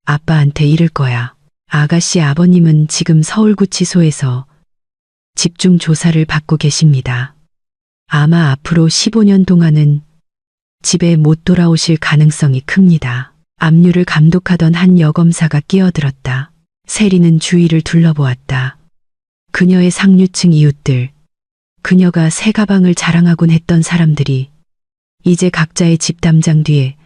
아빠한테 이를 거야. 아가씨 아버님은 지금 서울구치소에서 집중 조사를 받고 계십니다. 아마 앞으로 15년 동안은 집에 못 돌아오실 가능성이 큽니다. 압류를 감독하던 한 여검사가 끼어들었다. 세리는 주위를 둘러보았다. 그녀의 상류층 이웃들, 그녀가 새 가방을 자랑하곤 했던 사람들이 이제 각자의 집 담장 뒤에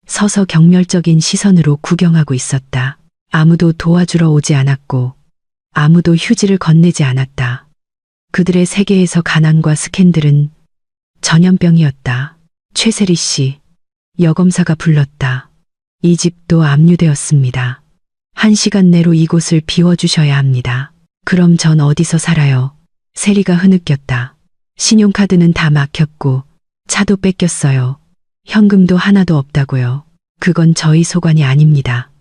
서서 경멸적인 시선으로 구경하고 있었다. 아무도 도와주러 오지 않았고 아무도 휴지를 건네지 않았다. 그들의 세계에서 가난과 스캔들은 전염병이었다. 최세리 씨, 여검사가 불렀다. 이 집도 압류되었습니다. 1시간 내로 이곳을 비워주셔야 합니다. 그럼 전 어디서 살아요? 세리가 흐느꼈다. 신용카드는 다 막혔고 차도 뺏겼어요. 현금도 하나도 없다고요. 그건 저희 소관이 아닙니다.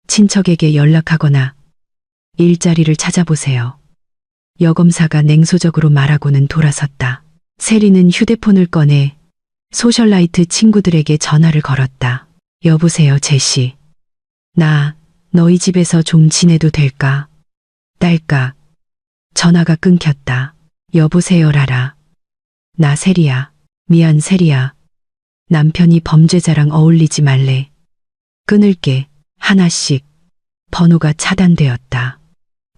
친척에게 연락하거나 일자리를 찾아보세요. 여검사가 냉소적으로 말하고는 돌아섰다. 세리는 휴대폰을 꺼내 소셜라이트 친구들에게 전화를 걸었다. 여보세요, 제시. 나 너희 집에서 좀 지내도 될까? 딸깍. 전화가 끊겼다. 여보세요, 라라. 나 세리야. 미안, 세리야. 남편이 범죄자랑 어울리지 말래. 끊을게. 하나씩. 번호가 차단되었다.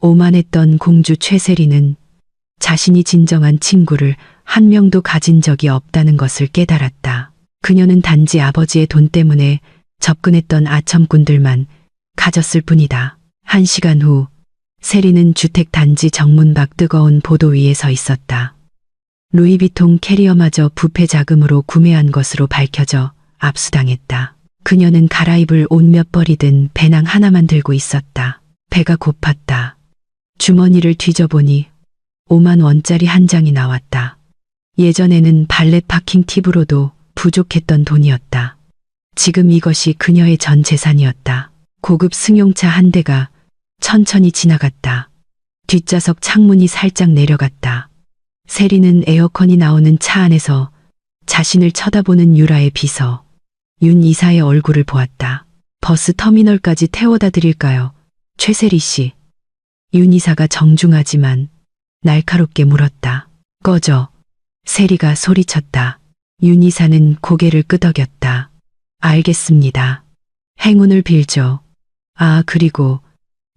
오만했던 공주 최세리는 자신이 진정한 친구를 한 명도 가진 적이 없다는 것을 깨달았다. 그녀는 단지 아버지의 돈 때문에 접근했던 아첨꾼들만 가졌을 뿐이다. 1시간 후 세리는 주택 단지 정문 밖 뜨거운 보도 위에 서 있었다. 루이비통 캐리어마저 부패 자금으로 구매한 것으로 밝혀져 압수당했다. 그녀는 갈아입을 옷 몇 벌이 든 배낭 하나만 들고 있었다. 배가 고팠다. 주머니를 뒤져보니 5만 원짜리 한 장이 나왔다. 예전에는 발렛 파킹 팁으로도 부족했던 돈이었다. 지금 이것이 그녀의 전 재산이었다. 고급 승용차 한 대가 천천히 지나갔다. 뒷좌석 창문이 살짝 내려갔다. 세리는 에어컨이 나오는 차 안에서 자신을 쳐다보는 유라의 비서 윤 이사의 얼굴을 보았다. 버스 터미널까지 태워다 드릴까요? 최세리 씨. 윤 이사가 정중하지만 날카롭게 물었다. 꺼져. 세리가 소리쳤다. 윤 이사는 고개를 끄덕였다. 알겠습니다. 행운을 빌죠. 아, 그리고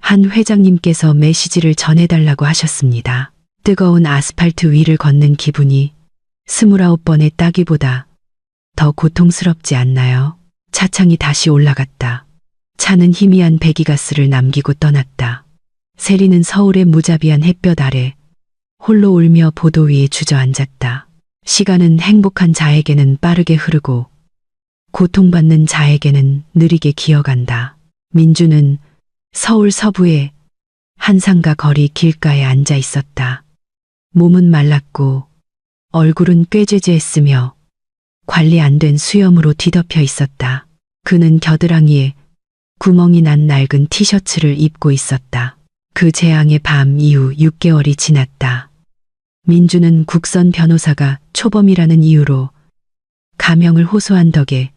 한 회장님께서 메시지를 전해달라고 하셨습니다. 뜨거운 아스팔트 위를 걷는 기분이 29번의 따기보다 더 고통스럽지 않나요? 차창이 다시 올라갔다. 차는 희미한 배기가스를 남기고 떠났다. 세리는 서울의 무자비한 햇볕 아래 홀로 울며 보도 위에 주저앉았다. 시간은 행복한 자에게는 빠르게 흐르고 고통받는 자에게는 느리게 기어간다. 민주는 서울 서부의 한상가 거리 길가에 앉아 있었다. 몸은 말랐고 얼굴은 꾀죄죄했으며 관리 안 된 수염으로 뒤덮여 있었다. 그는 겨드랑이에 구멍이 난 낡은 티셔츠를 입고 있었다. 그 재앙의 밤 이후 6개월이 지났다. 민주는 국선 변호사가 초범이라는 이유로 가명을 호소한 덕에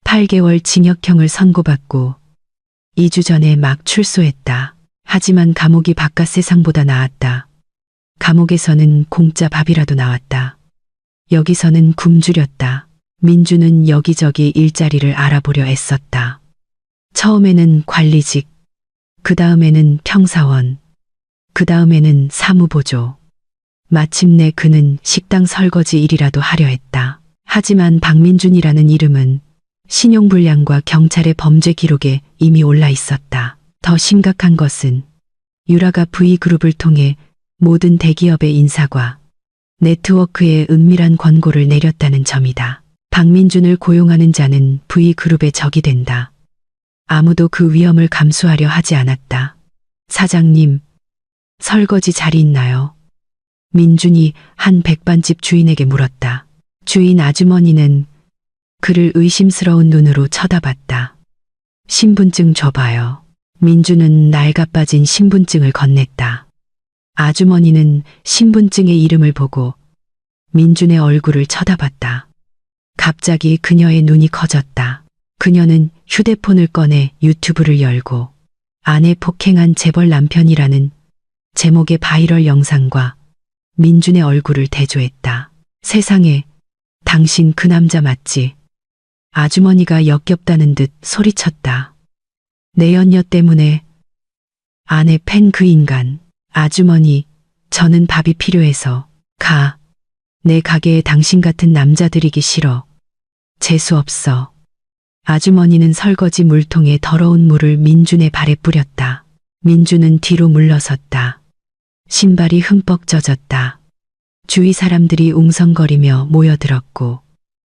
8개월 징역형을 선고받고 2주 전에 막 출소했다. 하지만 감옥이 바깥 세상보다 나았다. 감옥에서는 공짜 밥이라도 나왔다. 여기서는 굶주렸다. 민주는 여기저기 일자리를 알아보려 애썼다. 처음에는 관리직, 그 다음에는 평사원, 그 다음에는 사무보조. 마침내 그는 식당 설거지 일이라도 하려 했다. 하지만 박민준이라는 이름은 신용불량과 경찰의 범죄 기록에 이미 올라 있었다. 더 심각한 것은 유라가 V그룹을 통해 모든 대기업의 인사과 네트워크에 은밀한 권고를 내렸다는 점이다. 박민준을 고용하는 자는 V그룹의 적이 된다. 아무도 그 위험을 감수하려 하지 않았다. 사장님, 설거지 자리 있나요? 민준이 한 백반집 주인에게 물었다. 주인 아주머니는 그를 의심스러운 눈으로 쳐다봤다. 신분증 줘봐요. 민주는 낡아빠진 신분증을 건넸다. 아주머니는 신분증의 이름을 보고 민준의 얼굴을 쳐다봤다. 갑자기 그녀의 눈이 커졌다. 그녀는 휴대폰을 꺼내 유튜브를 열고 아내 폭행한 재벌 남편이라는 제목의 바이럴 영상과 민준의 얼굴을 대조했다. 세상에, 당신 그 남자 맞지? 아주머니가 역겹다는 듯 소리쳤다. 내 연녀 때문에 아내 팬 그 인간. 아주머니, 저는 밥이 필요해서 가. 내 가게에 당신 같은 남자 들이기 싫어. 재수 없어. 아주머니는 설거지 물통에 더러운 물을 민준의 발에 뿌렸다. 민준은 뒤로 물러섰다. 신발이 흠뻑 젖었다. 주위 사람들이 웅성거리며 모여들었고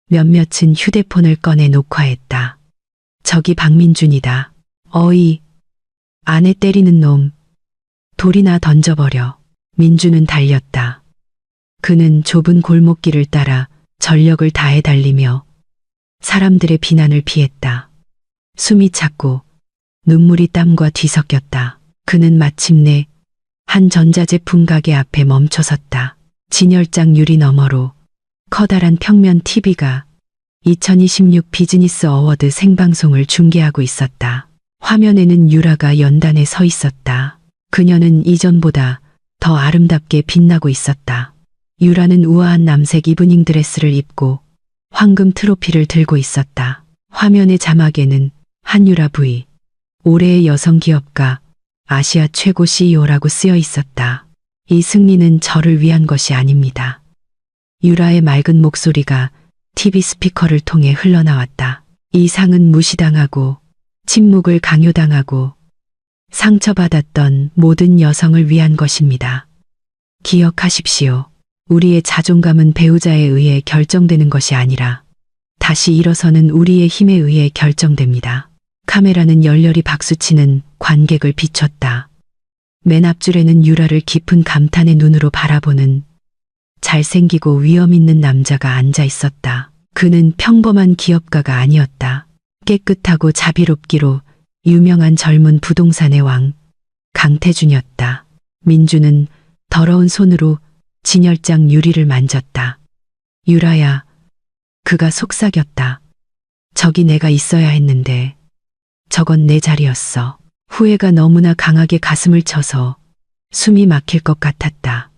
몇몇은 휴대폰을 꺼내 녹화했다. 저기 박민준이다. 어이, 아내 때리는 놈. 돌이나 던져버려. 민준은 달렸다. 그는 좁은 골목길을 따라 전력을 다해 달리며 사람들의 비난을 피했다. 숨이 찼고 눈물이 땀과 뒤섞였다. 그는 마침내 한 전자제품 가게 앞에 멈춰섰다. 진열장 유리 너머로 커다란 평면 TV가 2026 비즈니스 어워드 생방송을 중계하고 있었다. 화면에는 유라가 연단에 서 있었다. 그녀는 이전보다 더 아름답게 빛나고 있었다. 유라는 우아한 남색 이브닝 드레스를 입고 황금 트로피를 들고 있었다. 화면의 자막에는 한유라 V. 올해의 여성 기업가 아시아 최고 CEO라고 쓰여 있었다. 이 승리는 저를 위한 것이 아닙니다. 유라의 맑은 목소리가 TV 스피커를 통해 흘러나왔다. 이 상은 무시당하고 침묵을 강요당하고 상처받았던 모든 여성을 위한 것입니다. 기억하십시오. 우리의 자존감은 배우자에 의해 결정되는 것이 아니라 다시 일어서는 우리의 힘에 의해 결정됩니다. 카메라는 열렬히 박수치는 관객을 비췄다. 맨 앞줄에는 유라를 깊은 감탄의 눈으로 바라보는 잘생기고 위험 있는 남자가 앉아 있었다. 그는 평범한 기업가가 아니었다. 깨끗하고 자비롭기로 유명한 젊은 부동산의 왕, 강태준이었다. 민주는 더러운 손으로 진열장 유리를 만졌다. 유라야, 그가 속삭였다. 저기 내가 있어야 했는데. 저건 내 자리였어. 후회가 너무나 강하게 가슴을 쳐서 숨이 막힐 것 같았다.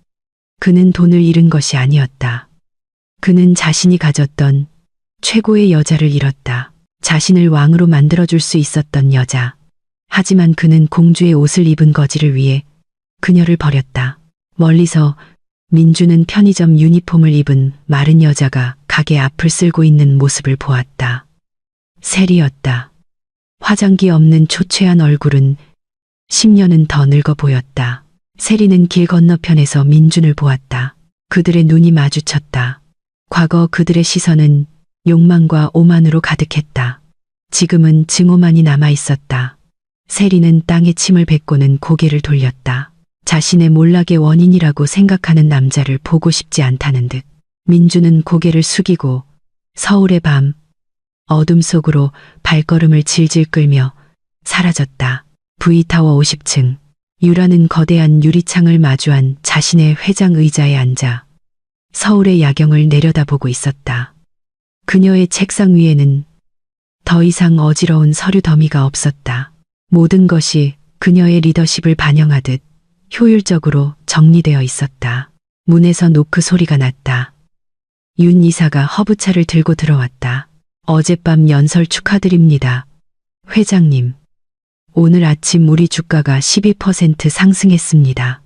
그는 돈을 잃은 것이 아니었다. 그는 자신이 가졌던 최고의 여자를 잃었다. 자신을 왕으로 만들어줄 수 있었던 여자. 하지만 그는 공주의 옷을 입은 거지를 위해 그녀를 버렸다. 멀리서 민주는 편의점 유니폼을 입은 마른 여자가 가게 앞을 쓸고 있는 모습을 보았다. 셀이었다. 화장기 없는 초췌한 얼굴은 10년은 더 늙어 보였다. 세리는 길 건너편에서 민준을 보았다. 그들의 눈이 마주쳤다. 과거 그들의 시선은 욕망과 오만으로 가득했다. 지금은 증오만이 남아 있었다. 세리는 땅에 침을 뱉고는 고개를 돌렸다. 자신의 몰락의 원인이라고 생각하는 남자를 보고 싶지 않다는 듯. 민주는 고개를 숙이고 서울의 밤, 어둠 속으로 발걸음을 질질 끌며 사라졌다. V타워 50층. 유라는 거대한 유리창을 마주한 자신의 회장 의자에 앉아 서울의 야경을 내려다보고 있었다. 그녀의 책상 위에는 더 이상 어지러운 서류 더미가 없었다. 모든 것이 그녀의 리더십을 반영하듯 효율적으로 정리되어 있었다. 문에서 노크 소리가 났다. 윤 이사가 허브차를 들고 들어왔다. 어젯밤 연설 축하드립니다. 회장님. 오늘 아침 우리 주가가 12% 상승했습니다.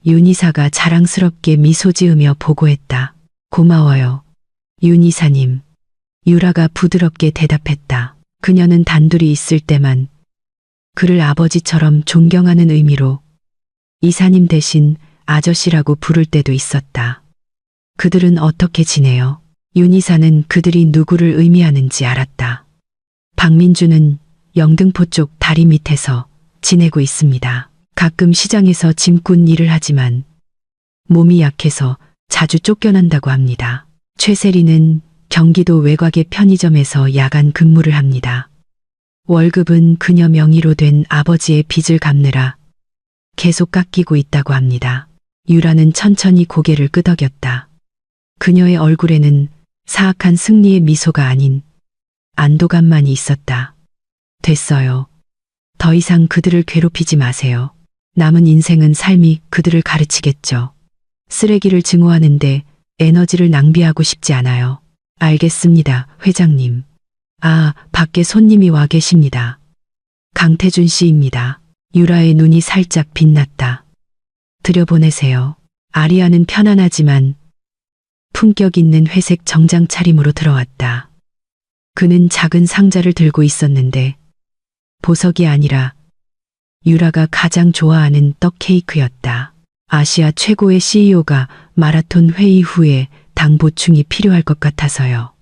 윤 이사가 자랑스럽게 미소 지으며 보고했다. 고마워요. 윤 이사님. 유라가 부드럽게 대답했다. 그녀는 단둘이 있을 때만 그를 아버지처럼 존경하는 의미로 이사님 대신 아저씨라고 부를 때도 있었다. 그들은 어떻게 지내요? 윤 이사는 그들이 누구를 의미하는지 알았다. 박민주는 영등포 쪽 다리 밑에서 지내고 있습니다. 가끔 시장에서 짐꾼 일을 하지만 몸이 약해서 자주 쫓겨난다고 합니다. 최세리는 경기도 외곽의 편의점에서 야간 근무를 합니다. 월급은 그녀 명의로 된 아버지의 빚을 갚느라 계속 깎이고 있다고 합니다. 유라는 천천히 고개를 끄덕였다. 그녀의 얼굴에는 사악한 승리의 미소가 아닌 안도감만이 있었다. 됐어요. 더 이상 그들을 괴롭히지 마세요. 남은 인생은 삶이 그들을 가르치겠죠. 쓰레기를 증오하는데 에너지를 낭비하고 싶지 않아요. 알겠습니다, 회장님. 아, 밖에 손님이 와 계십니다. 강태준 씨입니다. 유라의 눈이 살짝 빛났다. 들여보내세요. 아리아는 편안하지만 품격 있는 회색 정장 차림으로 들어왔다. 그는 작은 상자를 들고 있었는데 보석이 아니라 유라가 가장 좋아하는 떡 케이크였다. 아시아 최고의 CEO가 마라톤 회의 후에 당 보충이 필요할 것 같아서요.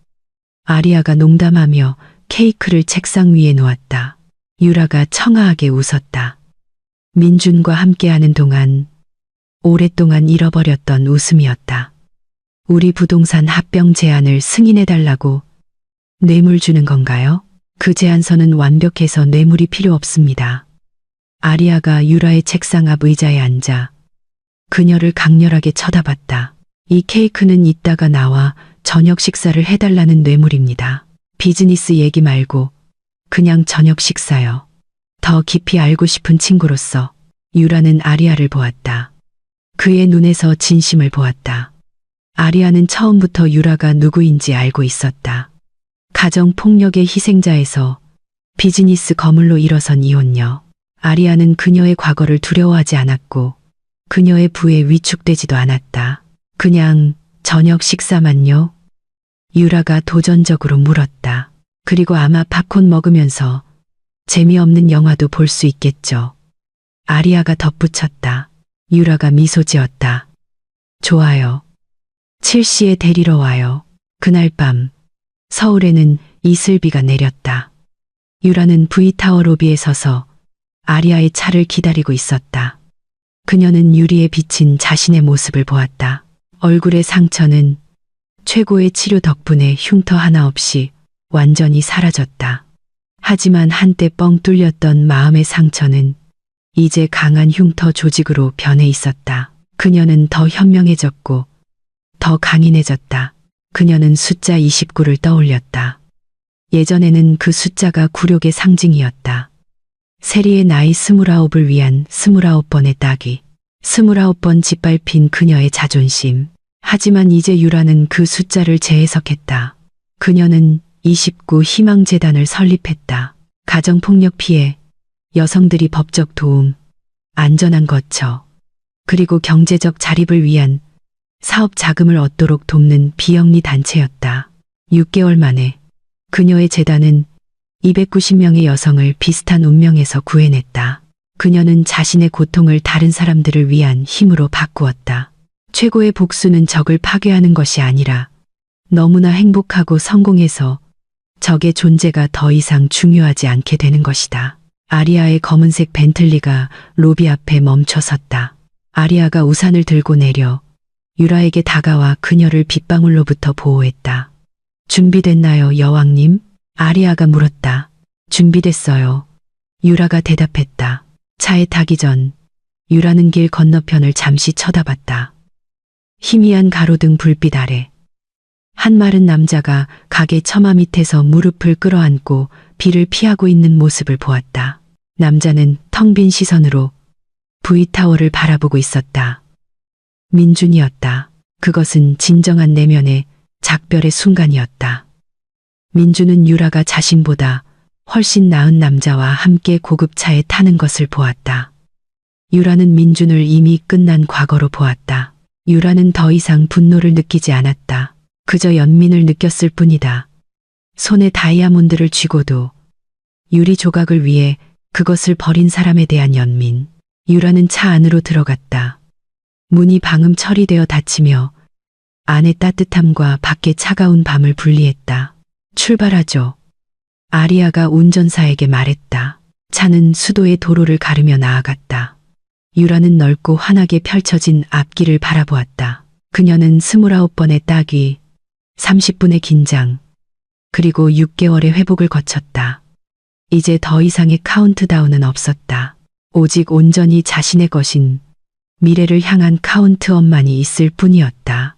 아리아가 농담하며 케이크를 책상 위에 놓았다. 유라가 청아하게 웃었다. 민준과 함께하는 동안 오랫동안 잃어버렸던 웃음이었다. 우리 부동산 합병 제안을 승인해달라고 뇌물 주는 건가요? 그 제안서는 완벽해서 뇌물이 필요 없습니다. 아리아가 유라의 책상 앞 의자에 앉아 그녀를 강렬하게 쳐다봤다. 이 케이크는 이따가 나와 저녁 식사를 해달라는 뇌물입니다. 비즈니스 얘기 말고 그냥 저녁 식사요. 더 깊이 알고 싶은 친구로서 유라는 아리아를 보았다. 그의 눈에서 진심을 보았다. 아리아는 처음부터 유라가 누구인지 알고 있었다. 가정폭력의 희생자에서 비즈니스 거물로 일어선 이혼녀. 아리아는 그녀의 과거를 두려워하지 않았고 그녀의 부에 위축되지도 않았다. 그냥 저녁 식사만요? 유라가 도전적으로 물었다. 그리고 아마 팝콘 먹으면서 재미없는 영화도 볼 수 있겠죠. 아리아가 덧붙였다. 유라가 미소 지었다. 좋아요. 7시에 데리러 와요. 그날 밤 서울에는 이슬비가 내렸다. 유라는 V타워 로비에 서서 아리아의 차를 기다리고 있었다. 그녀는 유리에 비친 자신의 모습을 보았다. 얼굴의 상처는 최고의 치료 덕분에 흉터 하나 없이 완전히 사라졌다. 하지만 한때 뻥 뚫렸던 마음의 상처는 이제 강한 흉터 조직으로 변해 있었다. 그녀는 더 현명해졌고 더 강인해졌다. 그녀는 숫자 29를 떠올렸다. 예전에는 그 숫자가 굴욕의 상징이었다. 세리의 나이 29을 위한 29번의 따기. 29번 짓밟힌 그녀의 자존심. 하지만 이제 유라는 그 숫자를 재해석했다. 그녀는 29 희망재단을 설립했다. 가정폭력 피해, 여성들이 법적 도움, 안전한 거처, 그리고 경제적 자립을 위한 사업 자금을 얻도록 돕는 비영리 단체였다. 6개월 만에 그녀의 재단은 290명의 여성을 비슷한 운명에서 구해냈다. 그녀는 자신의 고통을 다른 사람들을 위한 힘으로 바꾸었다. 최고의 복수는 적을 파괴하는 것이 아니라 너무나 행복하고 성공해서 적의 존재가 더 이상 중요하지 않게 되는 것이다. 아리아의 검은색 벤틀리가 로비 앞에 멈춰 섰다. 아리아가 우산을 들고 내려 유라에게 다가와 그녀를 빗방울로부터 보호했다. 준비됐나요, 여왕님? 아리아가 물었다. 준비됐어요. 유라가 대답했다. 차에 타기 전 유라는 길 건너편을 잠시 쳐다봤다. 희미한 가로등 불빛 아래 한 마른 남자가 가게 처마 밑에서 무릎을 끌어안고 비를 피하고 있는 모습을 보았다. 남자는 텅 빈 시선으로 V타워를 바라보고 있었다. 민준이었다. 그것은 진정한 내면의 작별의 순간이었다. 민준은 유라가 자신보다 훨씬 나은 남자와 함께 고급차에 타는 것을 보았다. 유라는 민준을 이미 끝난 과거로 보았다. 유라는 더 이상 분노를 느끼지 않았다. 그저 연민을 느꼈을 뿐이다. 손에 다이아몬드를 쥐고도 유리 조각을 위해 그것을 버린 사람에 대한 연민. 유라는 차 안으로 들어갔다. 문이 방음 처리되어 닫히며 안의 따뜻함과 밖의 차가운 밤을 분리했다. 출발하죠. 아리아가 운전사에게 말했다. 차는 수도의 도로를 가르며 나아갔다. 유라는 넓고 환하게 펼쳐진 앞길을 바라보았다. 그녀는 29번의 따귀, 30분의 긴장, 그리고 6개월의 회복을 거쳤다. 이제 더 이상의 카운트다운은 없었다. 오직 온전히 자신의 것인 미래를 향한 카운트업만이 있을 뿐이었다.